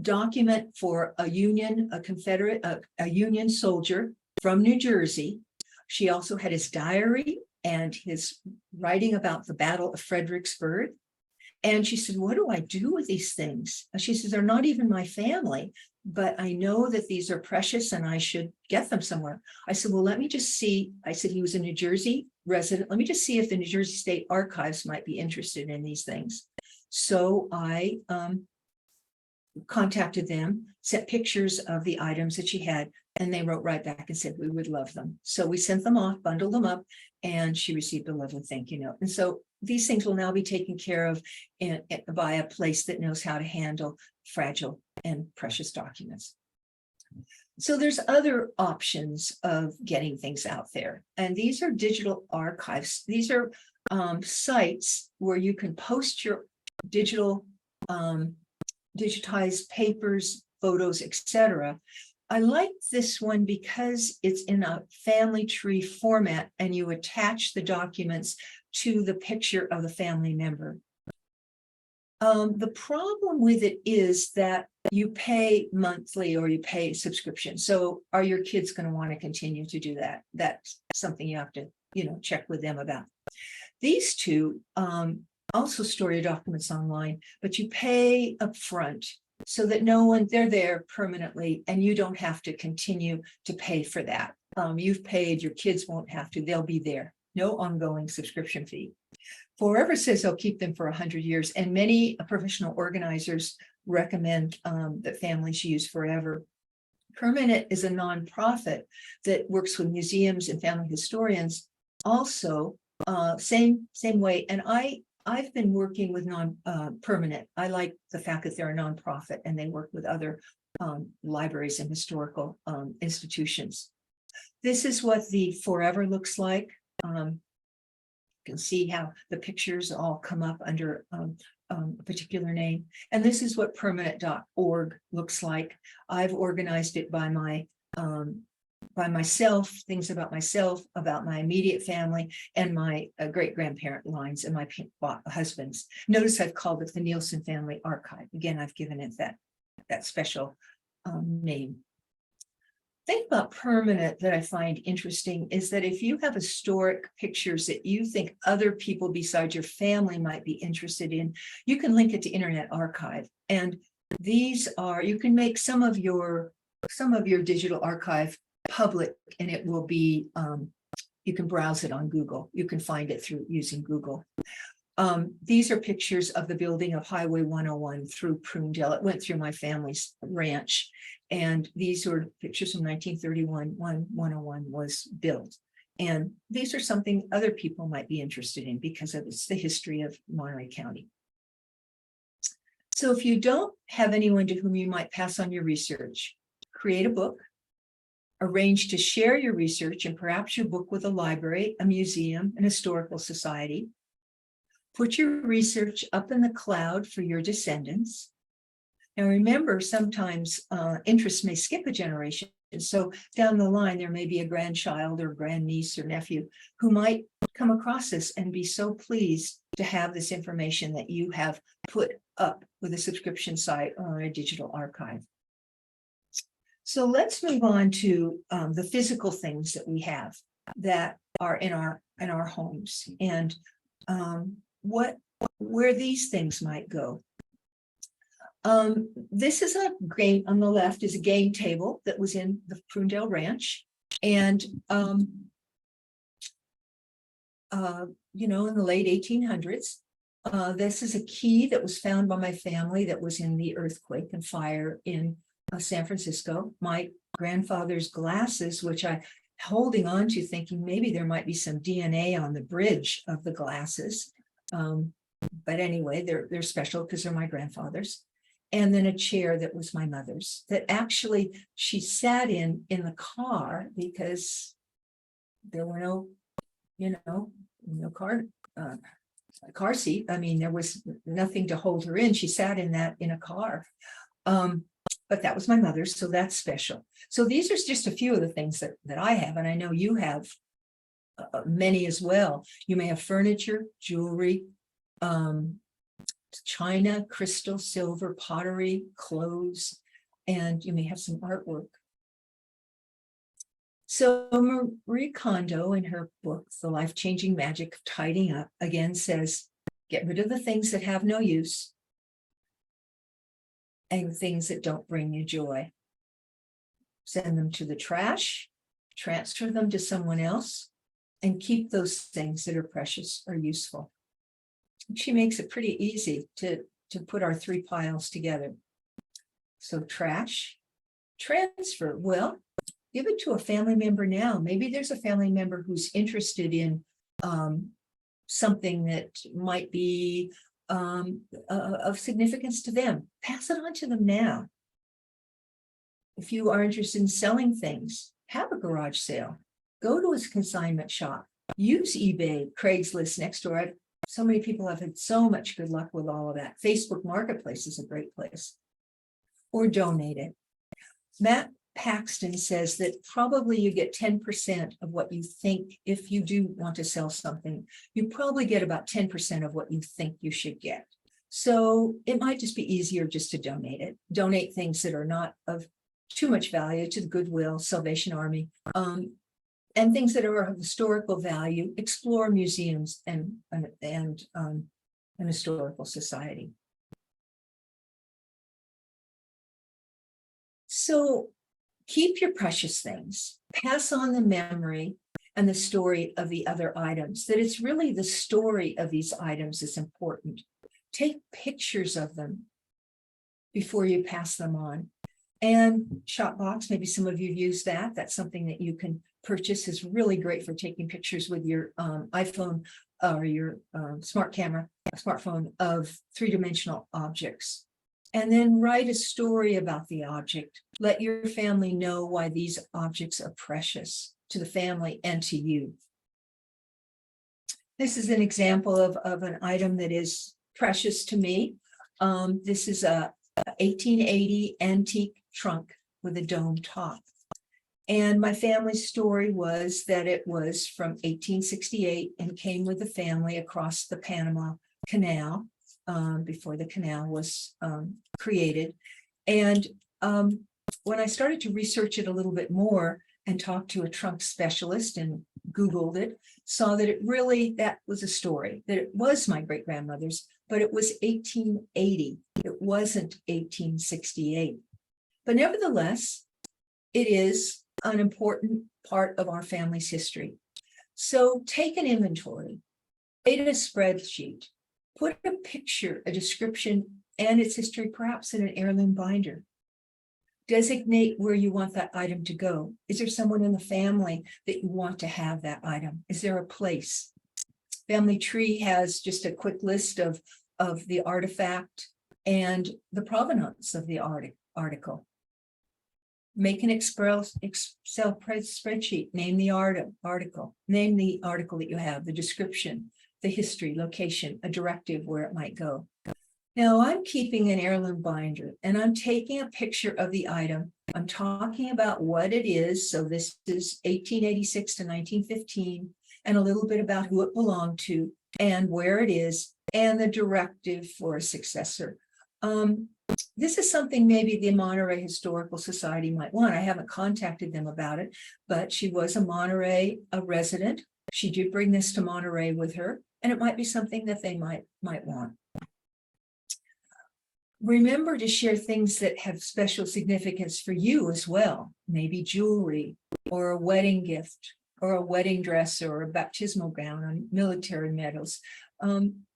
document for a Union, a Confederate, a Union soldier from New Jersey. She also had his diary and his writing about the Battle of Fredericksburg. And she said, what do I do with these things? She says, they're not even my family, but I know that these are precious and I should get them somewhere. I said, well, let me just see. I said, he was a New Jersey resident. Let me just see if the New Jersey State Archives might be interested in these things. So I contacted them, sent pictures of the items that she had, and they wrote right back and said, we would love them. So we sent them off, bundled them up, and she received a lovely thank you note. And so these things will now be taken care of by a place that knows how to handle fragile and precious documents. So there's other options of getting things out there. And these are digital archives. These are sites where you can post your digital, digitized papers, photos, etc. I like this one because it's in a family tree format and you attach the documents to the picture of the family member. The problem with it is that you pay monthly or you pay subscription. So are your kids going to want to continue to do that? That's something you have to, check with them about. These two also store your documents online, but you pay upfront so that they're there permanently and you don't have to continue to pay for that. You've paid, your kids won't have to, they'll be there. No ongoing subscription fee. Forever says they'll keep them for 100 years, and many professional organizers recommend that families use Forever. Permanent is a nonprofit that works with museums and family historians. Also, same way. And I've been working with Permanent. I like the fact that they're a nonprofit and they work with other libraries and historical institutions. This is what the Forever looks like. You can see how the pictures all come up under a particular name. And this is what permanent.org looks like. I've organized it by myself, things about myself, about my immediate family, and my great-grandparent lines and my husband's. Notice I've called it the Nielsen Family Archive. Again, I've given it that special name. Thing about Permanent that I find interesting is that if you have historic pictures that you think other people besides your family might be interested in, you can link it to Internet Archive. And these are, you can make some of your digital archive public, and it will be, you can browse it on Google. You can find it through using Google. These are pictures of the building of Highway 101 through Prunedale. It went through my family's ranch. And these were pictures from 1931 when 101 was built. And these are something other people might be interested in because it's the history of Monterey County. So if you don't have anyone to whom you might pass on your research, create a book, arrange to share your research and perhaps your book with a library, a museum, an historical society. Put your research up in the cloud for your descendants. Now remember, sometimes interest may skip a generation, So down the line, there may be a grandchild or grandniece or nephew who might come across this and be so pleased to have this information that you have put up with a subscription site or a digital archive. So let's move on to the physical things that we have that are in our homes, and where these things might go. This is a game on the left is a game table that was in the Prunedale Ranch. And, you know, in the late 1800s, this is a key that was found by my family that was in the earthquake and fire in San Francisco. My grandfather's glasses, which I holding on to thinking maybe there might be some DNA on the bridge of the glasses. But anyway, they're special because they're my grandfather's. And then a chair that was my mother's that actually she sat in the car because there were no, you know, no car seat. I mean, there was nothing to hold her in. She sat in a car. But that was my mother's, so that's special. So these are just a few of the things that I have, and I know you have many as well. You may have furniture, jewelry, china, crystal, silver, pottery, clothes, and you may have some artwork. So Marie Kondo in her book, The Life-Changing Magic of Tidying Up, again says, get rid of the things that have no use and things that don't bring you joy. Send them to the trash, transfer them to someone else, and keep those things that are precious or useful. She makes it pretty easy to put our three piles together. So trash, transfer, well, give it to a family member now. Maybe there's a family member who's interested in something that might be of significance to them. Pass it on to them now. If you are interested in selling things, have a garage sale. Go to a consignment shop. Use eBay, Craigslist, Nextdoor. So many people have had so much good luck with all of that. Facebook Marketplace is a great place. Or donate it. Matt Paxton says that probably you get 10% of what you think. If you do want to sell something, you probably get about 10% of what you think you should get. So it might just be easier just to donate it. Donate things that are not of too much value to the Goodwill, Salvation Army, and things that are of historical value. Explore museums and an historical society. So keep your precious things, pass on the memory and the story of the other items, that it's really the story of these items that's important. Take pictures of them before you pass them on. And Shopbox, maybe some of you use that. That's something that you can purchase, is really great for taking pictures with your iPhone or your smartphone of three-dimensional objects. And then write a story about the object. Let your family know why these objects are precious to the family and to you. This is an example of an item that is precious to me. This is a 1880 antique trunk with a dome top. And my family's story was that it was from 1868 and came with the family across the Panama Canal before the canal was created. And when I started to research it a little bit more and talked to a trunk specialist and Googled it, saw that that was a story, that it was my great-grandmother's, but it was 1880. It wasn't 1868. But nevertheless, it is an important part of our family's history. So take an inventory, create a spreadsheet, put a picture, a description, and its history perhaps in an heirloom binder. Designate where you want that item to go. Is there someone in the family that you want to have that item? Is there a place? Family Tree has just a quick list of the artifact and the provenance of the article. Make an Excel spreadsheet, name the article, name the article that you have, the description, the history, location, a directive where it might go. Now I'm keeping an heirloom binder and I'm taking a picture of the item. I'm talking about what it is. So this is 1886 to 1915 and a little bit about who it belonged to and where it is and the directive for a successor. This is something maybe the Monterey Historical Society might want. I haven't contacted them about it, but she was a Monterey resident. She did bring this to Monterey with her, and it might be something that they might want. Remember to share things that have special significance for you as well, maybe jewelry or a wedding gift or a wedding dress or a baptismal gown or military medals.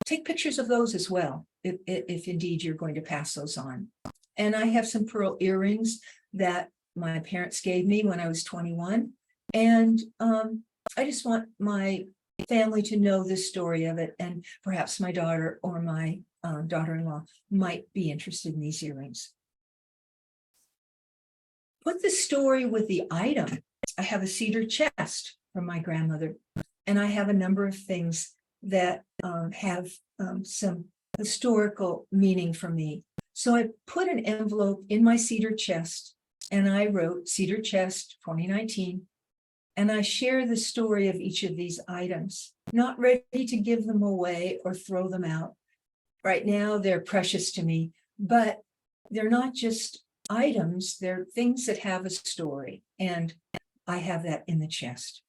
Take pictures of those as well, if indeed you're going to pass those on. And I have some pearl earrings that my parents gave me when I was 21. And I just want my family to know the story of it. And perhaps my daughter or my daughter-in-law might be interested in these earrings. Put the story with the item. I have a cedar chest from my grandmother, and I have a number of things that have some historical meaning for me. So I put an envelope in my cedar chest and I wrote Cedar Chest 2019. And I share the story of each of these items, not ready to give them away or throw them out. Right now, they're precious to me, but they're not just items, they're things that have a story. And I have that in the chest.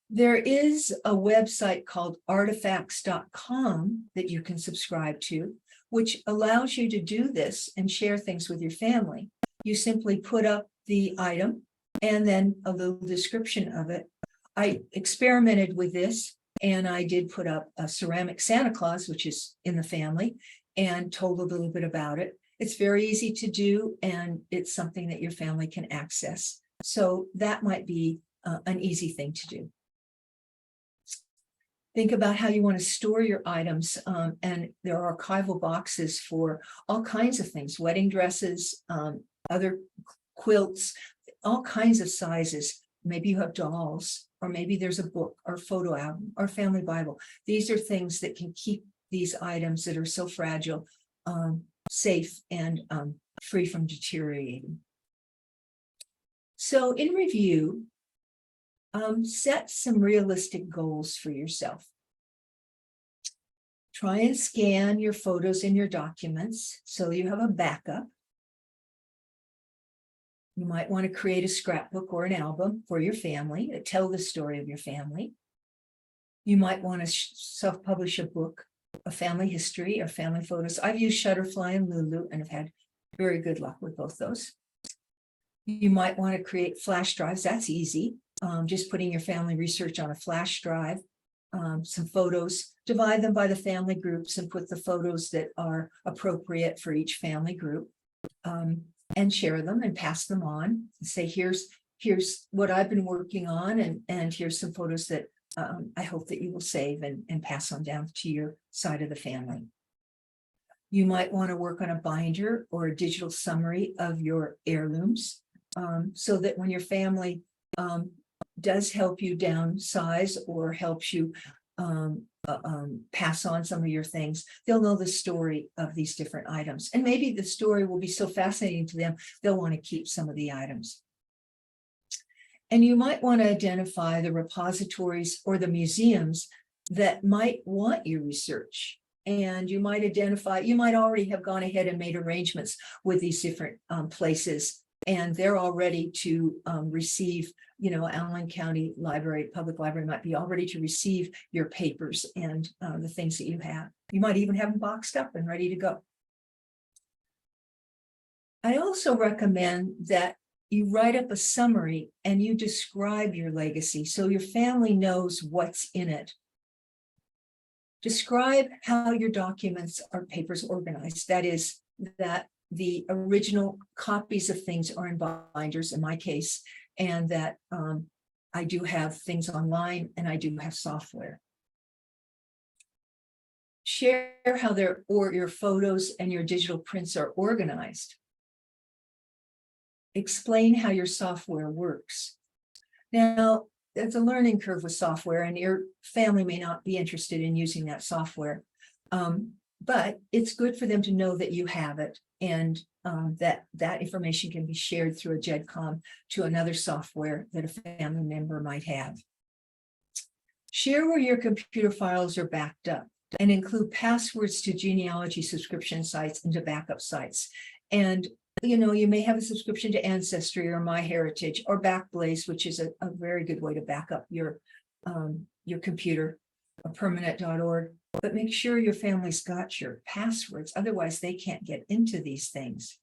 There is a website called artifacts.com that you can subscribe to, which allows you to do this and share things with your family. You simply put up the item and then a little description of it. I experimented with this and I did put up a ceramic Santa Claus, which is in the family, and told a little bit about it. It's very easy to do and it's something that your family can access. So that might be an easy thing to do. Think about how you want to store your items, and there are archival boxes for all kinds of things, wedding dresses, other quilts, all kinds of sizes. Maybe you have dolls, or maybe there's a book or photo album or family Bible. These are things that can keep these items that are so fragile safe and free from deteriorating. So in review, set some realistic goals for yourself. Try and scan your photos in your documents so you have a backup. You might want to create a scrapbook or an album for your family that tell the story of your family. You might want to self-publish a book, a family history or family photos. I've used Shutterfly and Lulu and have had very good luck with both those. You might want to create flash drives. That's easy. Just putting your family research on a flash drive, some photos, divide them by the family groups and put the photos that are appropriate for each family group, and share them and pass them on and say, here's what I've been working on, and here's some photos that I hope that you will save and pass on down to your side of the family. You might want to work on a binder or a digital summary of your heirlooms, so that when your family does help you downsize or helps you pass on some of your things, they'll know the story of these different items. And maybe the story will be so fascinating to them, they'll want to keep some of the items. And you might want to identify the repositories or the museums that might want your research. And you might identify, you might already have gone ahead and made arrangements with these different places, and they're all ready to receive, Allen County Library, Public Library might be all ready to receive your papers and the things that you have. You might even have them boxed up and ready to go. I also recommend that you write up a summary and you describe your legacy so your family knows what's in it. Describe how your documents or papers organized. That is, that the original copies of things are in binders, in my case, and that I do have things online and I do have software. Share how your photos and your digital prints are organized. Explain how your software works. Now, there's a learning curve with software, and your family may not be interested in using that software. But it's good for them to know that you have it, and that information can be shared through a GEDCOM to another software that a family member might have. Share where your computer files are backed up and include passwords to genealogy subscription sites and to backup sites. And you may have a subscription to Ancestry or MyHeritage or Backblaze, which is a very good way to back up your computer, or permanent.org. But make sure your family's got your passwords, otherwise they can't get into these things.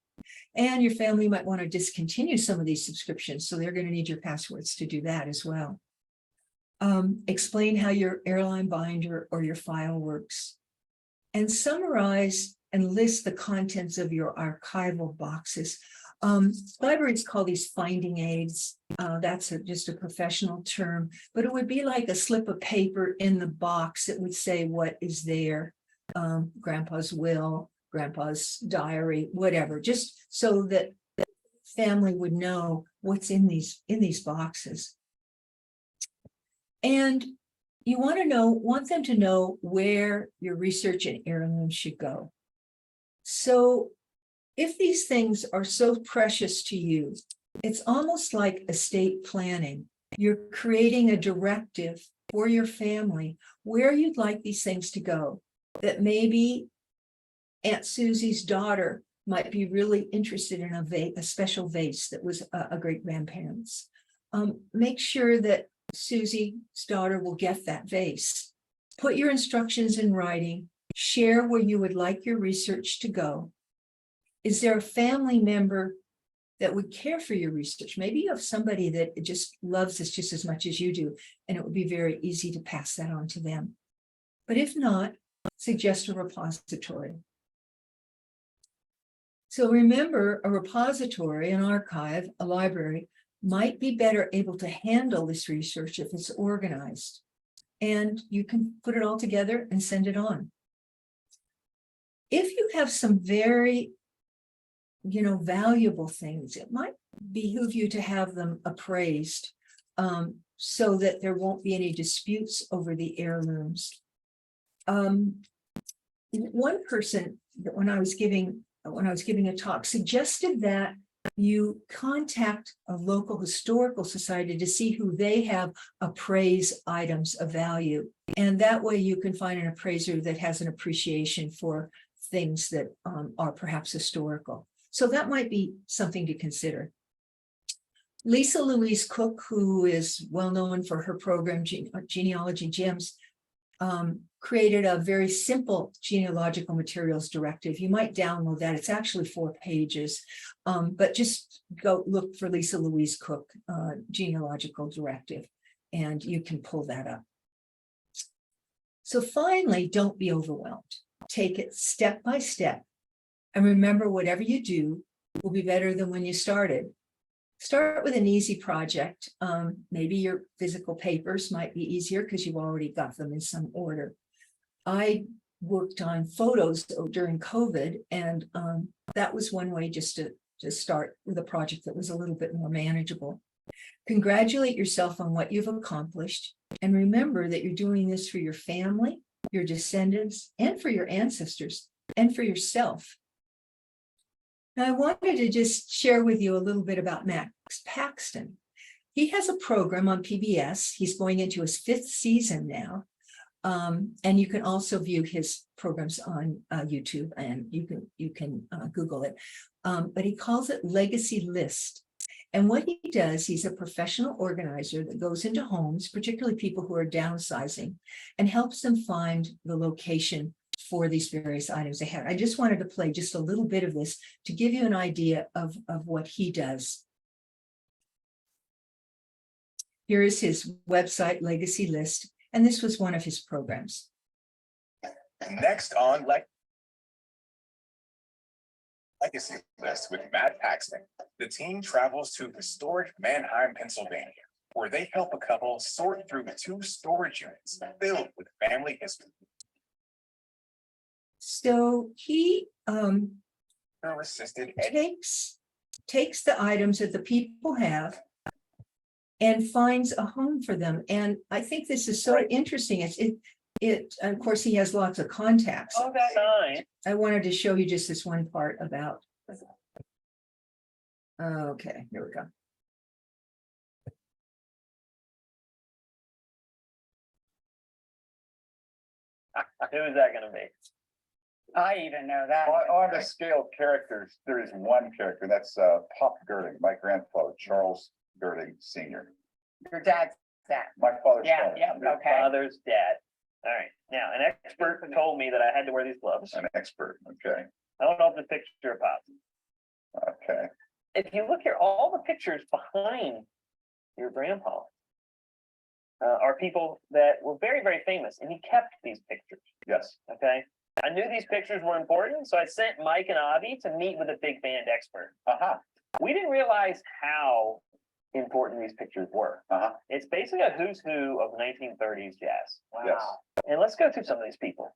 And your family might want to discontinue some of these subscriptions, so they're going to need your passwords to do that as well. Explain how your airline binder or your file works, and summarize and list the contents of your archival boxes. Libraries call these finding aids. That's just a professional term, but it would be like a slip of paper in the box that would say what is there, grandpa's will, grandpa's diary, whatever, just so that the family would know what's in these boxes. And you want them to know where your research and heirlooms should go. So if these things are so precious to you, it's almost like estate planning. You're creating a directive for your family where you'd like these things to go, that maybe Aunt Susie's daughter might be really interested in a special vase that was a great-grandparent's. Make sure that Susie's daughter will get that vase. Put your instructions in writing. Share where you would like your research to go. Is there a family member that would care for your research? Maybe you have somebody that just loves this just as much as you do, and it would be very easy to pass that on to them. But if not, suggest a repository. So remember, a repository, an archive, a library might be better able to handle this research if it's organized, and you can put it all together and send it on. If you have some very valuable things, it might behoove you to have them appraised, so that there won't be any disputes over the heirlooms. One person, when I was giving a talk, suggested that you contact a local historical society to see who they have appraise items of value. And that way you can find an appraiser that has an appreciation for things that are perhaps historical. So that might be something to consider. Lisa Louise Cooke, who is well known for her program, Genealogy Gems, created a very simple genealogical materials directive. You might download that. It's actually 4 pages, but just go look for Lisa Louise Cooke genealogical directive, and you can pull that up. So finally, don't be overwhelmed. Take it step by step. And remember, whatever you do will be better than when you started. Start with an easy project. Maybe your physical papers might be easier because you've already got them in some order. I worked on photos during COVID, and that was one way just to start with a project that was a little bit more manageable. Congratulate yourself on what you've accomplished, and remember that you're doing this for your family, your descendants, and for your ancestors, and for yourself. Now, I wanted to just share with you a little bit about Max Paxton. He has a program on PBS. He's going into his 5th season now. And you can also view his programs on YouTube, and you can Google it. But he calls it Legacy List. And what he does, he's a professional organizer that goes into homes, particularly people who are downsizing, and helps them find the location for these various items they have. I just wanted to play just a little bit of this to give you an idea of what he does. Here is his website, Legacy List, and this was one of his programs. Next on Legacy List with Matt Paxton, the team travels to historic Mannheim, Pennsylvania, where they help a couple sort through 2 storage units filled with family history. So he Assisted takes the items that the people have and finds a home for them. And I think this is so interesting. of course, he has lots of contacts. Oh, that sign. I wanted to show you just this one part about. Okay, here we go. Who is that gonna be? I even know that. On the scale of characters, there is one character, that's Pop Girding, my grandfather, Charles Girding Senior. Your dad's dad. My father's Yeah, father. yeah, Your okay. father's dad. All right, now, an expert told me that I had to wear these gloves. An expert, okay, I don't know if the picture pops. okay. If you look here, all the pictures behind your grandpa are people that were very, very famous, and he kept these pictures, Yes, okay? I knew these pictures were important, so I sent Mike and Avi to meet with a big band expert. We didn't realize how important these pictures were. It's basically a who's who of 1930s jazz. yes. And let's go through some of these people.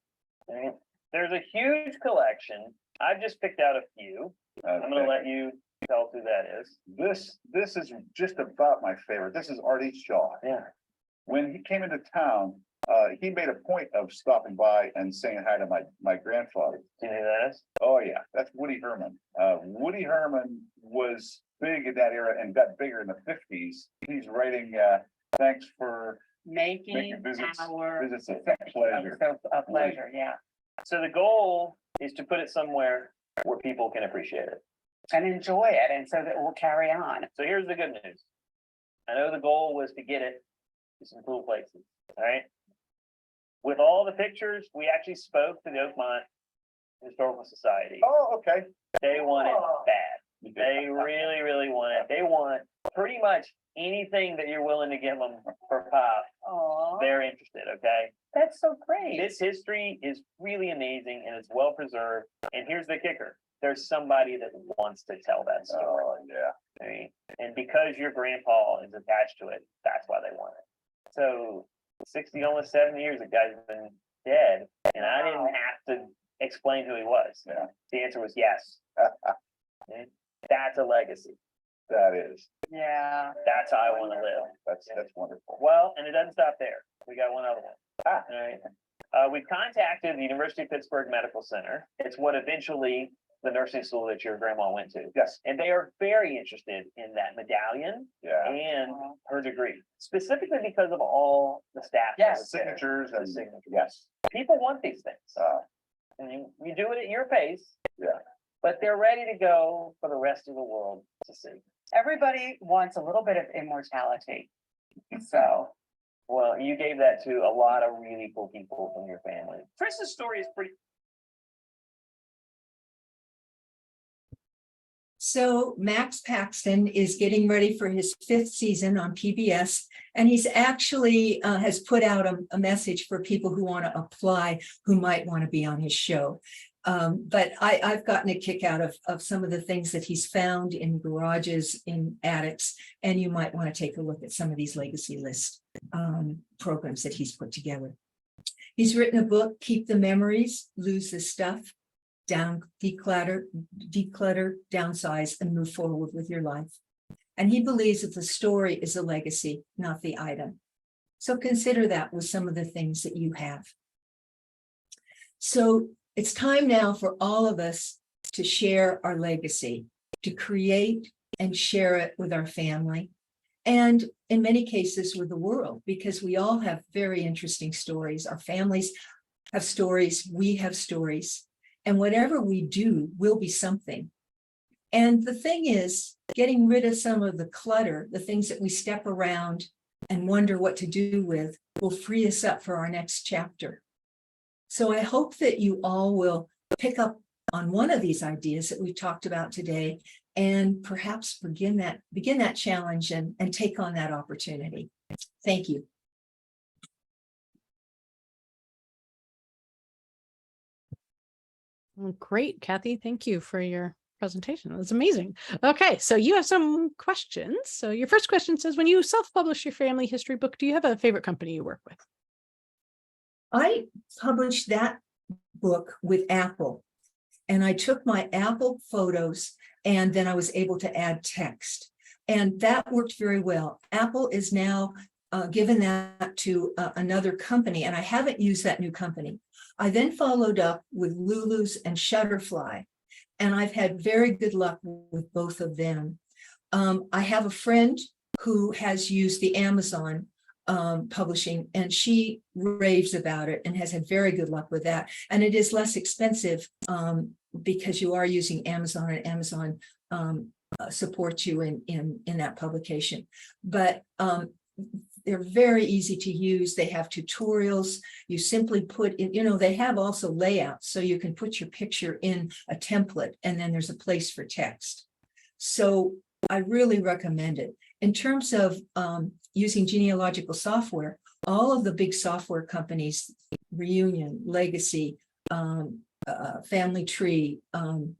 All right? There's a huge collection. I've just picked out a few. I'm gonna Okay. let you tell us who that is. This is just about my favorite. This is Artie Shaw. Yeah. When he came into town, he made a point of stopping by and saying hi to my grandfather. Do you know who that is? Oh, yeah, that's Woody Herman. Woody Herman was big in that era and got bigger in the 50s. He's writing, thanks for Making visits our. a pleasure. So a pleasure, yeah. So the goal is to put it somewhere where people can appreciate it. And enjoy it, and so that we'll carry on. So here's the good news. I know the goal was to get it to some cool places, all right? With all the pictures, we actually spoke to the Oakmont Historical Society. Oh, okay. They want it bad. They really, really want it. They want pretty much anything that you're willing to give them for pop. Oh, They're interested, okay? that's so great. This history is really amazing and it's well preserved. And here's the kicker. There's somebody that wants to tell that story. Oh, yeah. I mean, and because your grandpa is attached to it, that's why they want it. So 60, almost 70 years, the guy's been dead, and I didn't have to explain who he was. Yeah. The answer was yes. Okay? That's a legacy. That is, Yeah. That's how I want to live. that's wonderful. Well, and it doesn't stop there. We got one other one. All right. We've contacted the University of Pittsburgh Medical Center. It's what eventually the nursing school that your grandma went to. Yes, And they are very interested in that medallion yeah. and her degree, specifically because of all the staff. Yes. The signatures The and, signatures. yes. People want these things. I mean, you do it at your pace. Yeah. But they're ready to go for the rest of the world to see. Everybody wants a little bit of immortality. So, Well, you gave that to a lot of really cool people from your family. Chris's story is pretty. So Max Paxton is getting ready for his 5th season on PBS, and he's actually has put out a message for people who want to apply, who might want to be on his show. But I've gotten a kick out of some of the things that he's found in garages, in attics, and you might want to take a look at some of these legacy list programs that he's put together. He's written a book, Keep the Memories, Lose the Stuff, declutter, downsize, and move forward with your life. And he believes that the story is a legacy, not the item. So consider that with some of the things that you have. So it's time now for all of us to share our legacy, to create and share it with our family, and in many cases with the world, because we all have very interesting stories. Our families have stories, we have stories. And whatever we do will be something. And the thing is, getting rid of some of the clutter, the things that we step around and wonder what to do with, will free us up for our next chapter. So I hope that you all will pick up on one of these ideas that we've talked about today, and perhaps begin that challenge and take on that opportunity. Thank you. Well, great, Kathy. Thank you for your presentation. It was amazing. Okay, so you have some questions. So your first question says, when you self-publish your family history book, do you have a favorite company you work with? I published that book with Apple, and I took my Apple photos and then I was able to add text, and that worked very well. Apple is now given that to another company, and I haven't used that new company. I then followed up with Lulu's and Shutterfly, and I've had very good luck with both of them. I have a friend who has used the Amazon publishing, and she raves about it and has had very good luck with that. And it is less expensive because you are using Amazon, and Amazon supports you in that publication. But they're very easy to use. They have tutorials. You simply put in, they have also layouts, so you can put your picture in a template, and then there's a place for text. So I really recommend it. In terms of using genealogical software, all of the big software companies, Reunion, Legacy, Family Tree,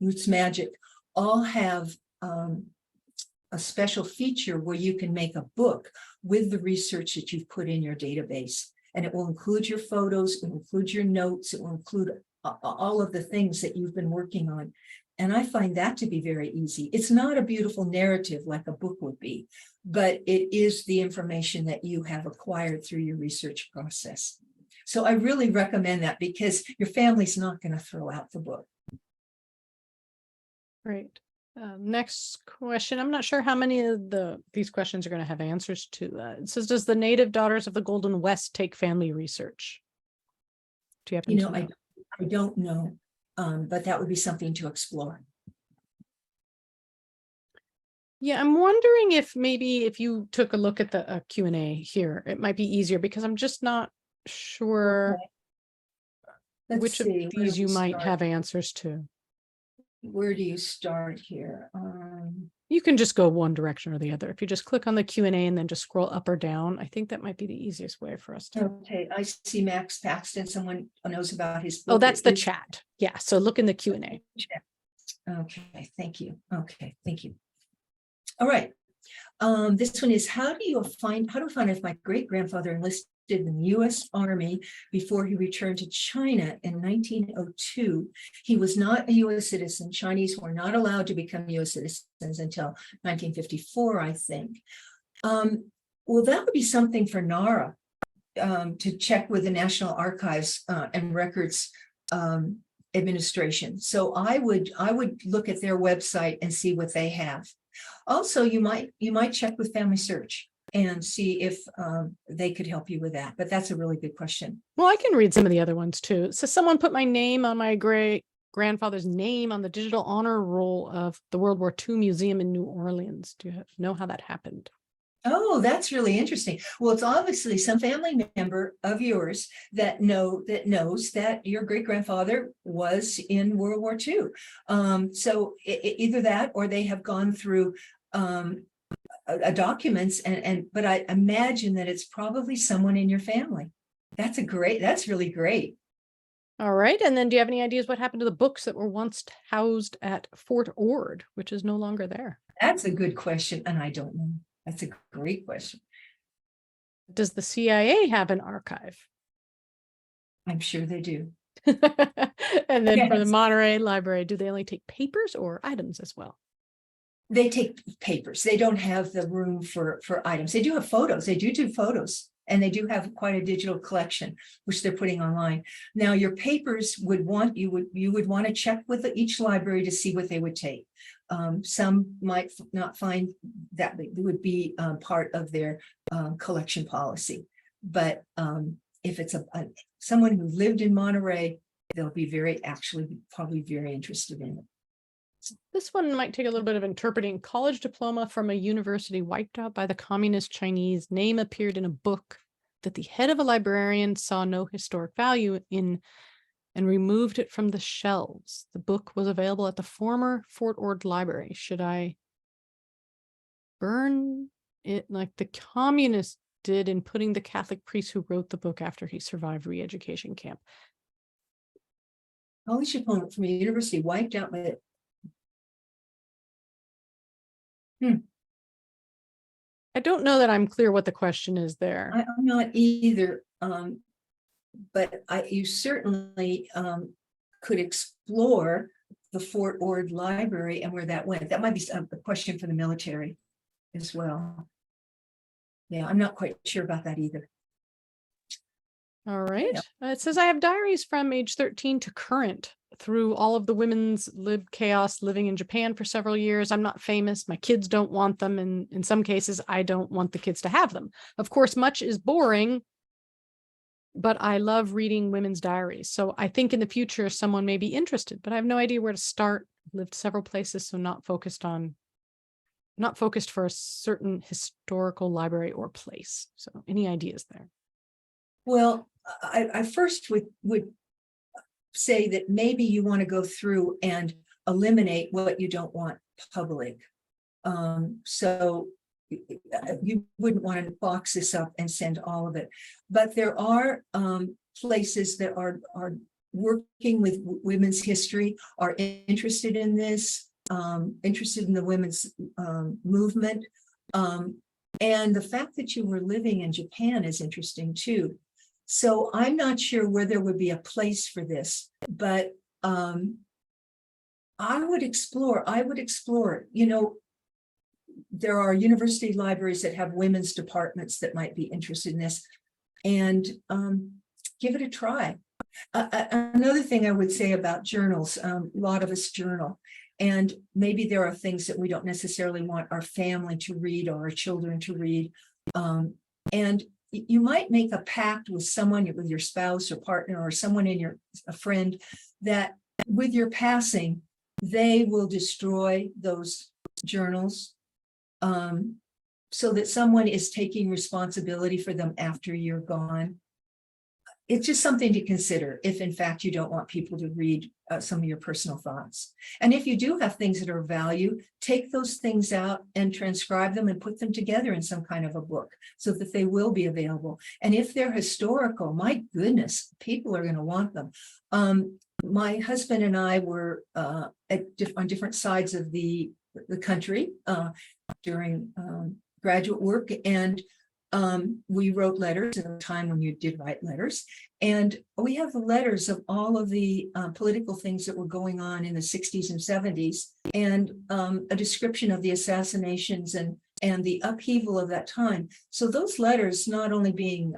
Roots Magic, all have a special feature where you can make a book with the research that you've put in your database. And it will include your photos, it will include your notes, it will include all of the things that you've been working on. And I find that to be very easy. It's not a beautiful narrative like a book would be, but it is the information that you have acquired through your research process. So I really recommend that, because your family's not going to throw out the book. Great. Next question. I'm not sure how many of these questions are going to have answers to. It says, does the Native Daughters of the Golden West take family research? Do you happen to know? I don't know, but that would be something to explore. Yeah, I'm wondering if maybe if you took a look at the Q&A here, it might be easier, because I'm just not sure which of these you might have answers to. Where do you start here? You can just go one direction or the other. If you just click on the Q&A and then just scroll up or down, I think that might be the easiest way for us to. Okay, I see Max Paxton. Someone knows about his book. Oh, that's the chat. Yeah, so look in the Q&A. Okay, thank you. Okay, thank you. All right. This one is, how do I find if my great-grandfather enlisted in the U.S. Army before he returned to China in 1902. He was not a U.S. citizen. Chinese were not allowed to become U.S. citizens until 1954, I think. Well, that would be something for NARA to check with the National Archives and Records Administration. So I would look at their website and see what they have. Also, you might check with Family Search and see if they could help you with that. But that's a really good question. Well, I can read some of the other ones too. So someone put my name on my great-grandfather's name on the digital honor roll of the World War II Museum in New Orleans. Do you know how that happened? Oh, that's really interesting. Well, it's obviously some family member of yours that knows that your great-grandfather was in World War II. So either that, or they have gone through documents, but I imagine that it's probably someone in your family. That's really great. All right. And then do you have any ideas what happened to the books that were once housed at Fort Ord, which is no longer there? That's a good question, and I don't know. That's a great question. Does the CIA have an archive? I'm sure they do. And then for the Yes. Monterey Library, do they only take papers or items as well? They take papers. They don't have the room for items. They do have photos. They do photos, and they do have quite a digital collection, which they're putting online. Now, your papers you would want to check with each library to see what they would take. Some might not find that it would be part of their collection policy. But if it's someone who lived in Monterey, they'll be probably very interested in it. This one might take a little bit of interpreting. College diploma from a university wiped out by the communist Chinese. Name appeared in a book that the head of a librarian saw no historic value in and removed it from the shelves. The book was available at the former Fort Ord Library. Should I burn it like the communists did in putting the Catholic priest who wrote the book after he survived re-education camp? College diploma from a university wiped out by I don't know that I'm clear what the question is there. I'm not either, but you certainly could explore the Fort Ord Library and where that went. That might be a question for the military as well. Yeah, I'm not quite sure about that either. All right. It says I have diaries from age 13 to current through all of the women's lived chaos living in Japan for several years. I'm not famous. My kids don't want them. And in some cases, I don't want the kids to have them. Of course, much is boring, but I love reading women's diaries. So I think in the future, someone may be interested, but I have no idea where to start. Lived several places, so not focused for a certain historical library or place. So any ideas there? Well, I first would say that maybe you want to go through and eliminate what you don't want public. So you wouldn't want to box this up and send all of it. But there are places that are working with women's history, are interested in this, interested in the women's movement. And the fact that you were living in Japan is interesting too. So I'm not sure where there would be a place for this, but I would explore, you know, there are university libraries that have women's departments that might be interested in this, and give it a try. Another thing I would say about journals, a lot of us journal, and maybe there are things that we don't necessarily want our family to read or our children to read. And you might make a pact with someone, with your spouse or partner or someone in a friend, that with your passing, they will destroy those journals, so that someone is taking responsibility for them after you're gone. It's just something to consider if in fact you don't want people to read some of your personal thoughts. And if you do have things that are of value, take those things out and transcribe them and put them together in some kind of a book so that they will be available. And if they're historical, my goodness, people are going to want them. My husband and I were on different sides of the country during graduate work, and we wrote letters at a time when you did write letters, and we have the letters of all of the political things that were going on in the 60s and 70s, and a description of the assassinations and the upheaval of that time. So those letters, not only being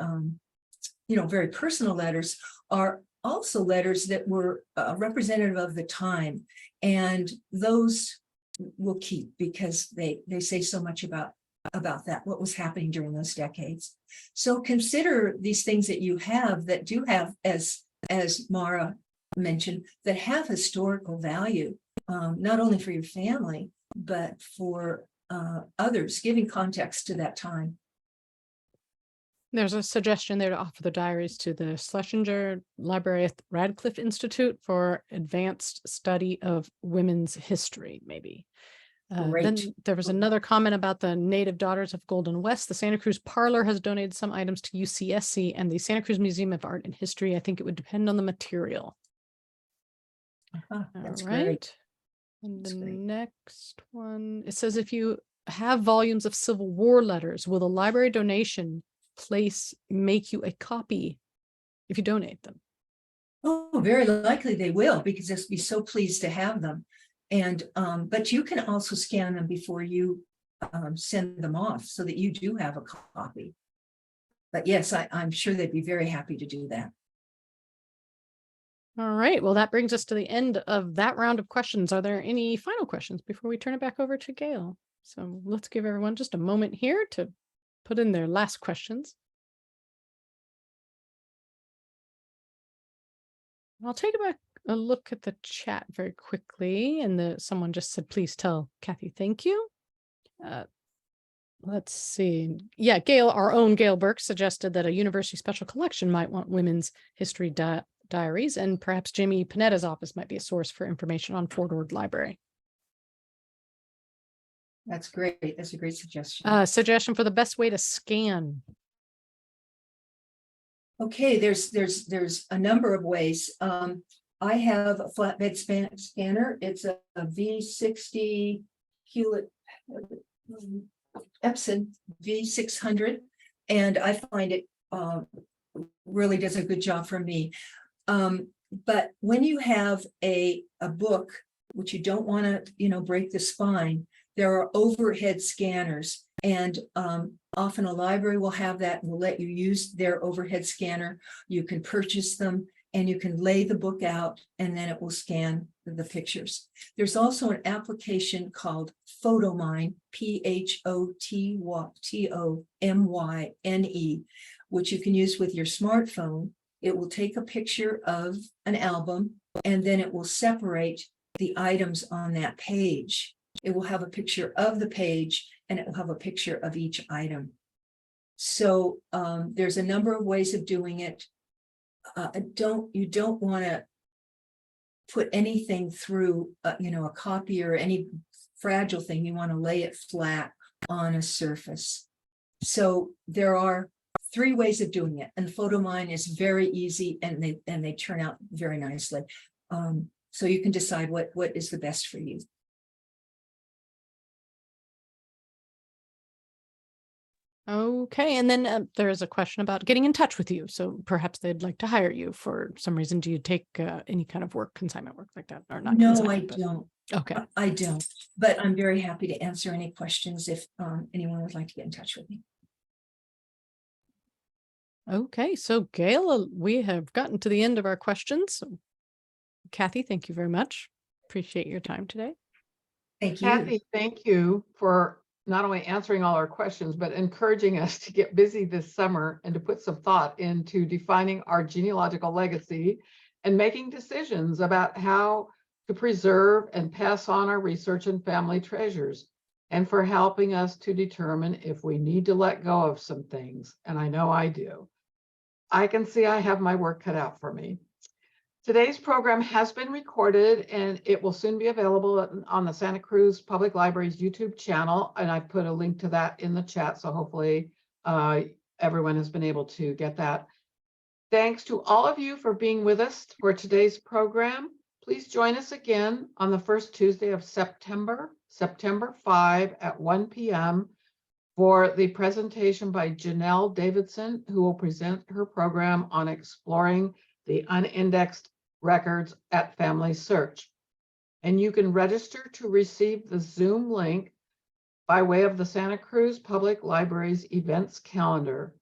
very personal letters, are also letters that were representative of the time, and those will keep because they say so much about that, what was happening during those decades. So consider these things that you have that do have, as Mara mentioned, that have historical value, not only for your family, but for others, giving context to that time. There's a suggestion there to offer the diaries to the Schlesinger Library at Radcliffe Institute for advanced study of women's history, maybe. Then there was another comment about the Native Daughters of Golden West. The Santa Cruz Parlor has donated some items to UCSC and the Santa Cruz Museum of Art and History. I think it would depend on the material. That's All right. great. And That's the great. next one, it says, if you have volumes of Civil War letters, will the library donation place make you a copy if you donate them? Oh, very likely they will, because they'll be so pleased to have them. And but you can also scan them before you send them off so that you do have a copy. But yes, I'm sure they'd be very happy to do that. All right. Well, that brings us to the end of that round of questions. Are there any final questions before we turn it back over to Gail? So let's give everyone just a moment here to put in their last questions. I'll take a look at the chat very quickly. And someone just said, please tell Kathy, thank you. Let's see. Yeah, Gail, our own Gail Burke, suggested that a university special collection might want women's history diaries, and perhaps Jamie Panetta's office might be a source for information on Fort Ord Library. That's great. That's a great suggestion. Suggestion for the best way to scan. Okay, there's a number of ways. I have a flatbed scanner. It's a V60 Hewlett Epson V600, and I find it really does a good job for me. But when you have a book which you don't want to break the spine, there are overhead scanners, and Often a library will have that and will let you use their overhead scanner. You can purchase them and you can lay the book out and then it will scan the pictures. There's also an application called PhotoMyne, PhotoMyne, which you can use with your smartphone. It will take a picture of an album and then it will separate the items on that page. It will have a picture of the page and it will have a picture of each item. So there's a number of ways of doing it. You don't want to put anything through, a copier or any fragile thing. You want to lay it flat on a surface. So there are 3 ways of doing it, and PhotoMyne is very easy, and they turn out very nicely. So you can decide what is the best for you. Okay, and then there is a question about getting in touch with you. So perhaps they'd like to hire you for some reason. Do you take any kind of work, consignment work like that, or not? No, I consignment, but- don't. Okay. I don't, but I'm very happy to answer any questions if anyone would like to get in touch with me. Okay, so Gail, we have gotten to the end of our questions. So, Kathy, thank you very much. Appreciate your time today. Thank you. Kathy, thank you for not only answering all our questions, but encouraging us to get busy this summer and to put some thought into defining our genealogical legacy and making decisions about how to preserve and pass on our research and family treasures, and for helping us to determine if we need to let go of some things. And I know I do. I can see I have my work cut out for me. Today's program has been recorded and it will soon be available on the Santa Cruz Public Library's YouTube channel. And I put a link to that in the chat. So hopefully everyone has been able to get that. Thanks to all of you for being with us for today's program. Please join us again on the first Tuesday of September 5 at 1 p.m. for the presentation by Janelle Davidson, who will present her program on exploring the unindexed records at Family Search. And you can register to receive the Zoom link by way of the Santa Cruz Public Library's events calendar.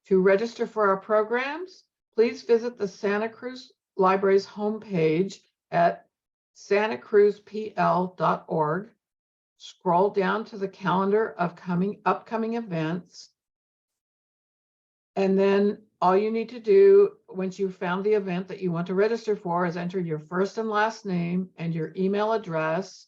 To register for our programs, please visit the Santa Cruz Library's homepage at santacruzpl.org. Scroll down to the calendar of upcoming events. And then all you need to do once you've found the event that you want to register for is enter your first and last name and your email address.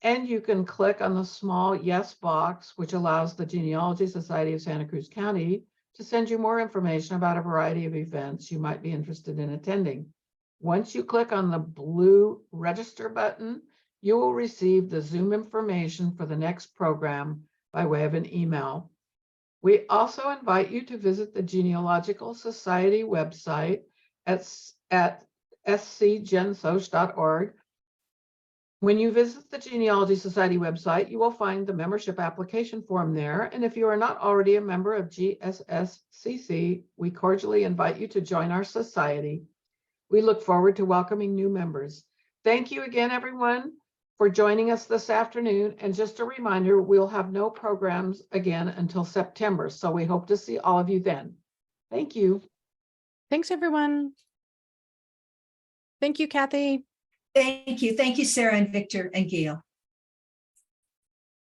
And you can click on the small yes box, which allows the Genealogy Society of Santa Cruz County to send you more information about a variety of events you might be interested in attending. Once you click on the blue register button, you will receive the Zoom information for the next program by way of an email. We also invite you to visit the Genealogical Society website at scgensoc.org. When you visit the Genealogy Society website, you will find the membership application form there. And if you are not already a member of GSSCC, we cordially invite you to join our society. We look forward to welcoming new members. Thank you again, everyone, for joining us this afternoon. And just a reminder, we'll have no programs again until September. So we hope to see all of you then. Thank you. Thanks, everyone. Thank you, Kathy. Thank you. Thank you, Sarah and Victor and Gail.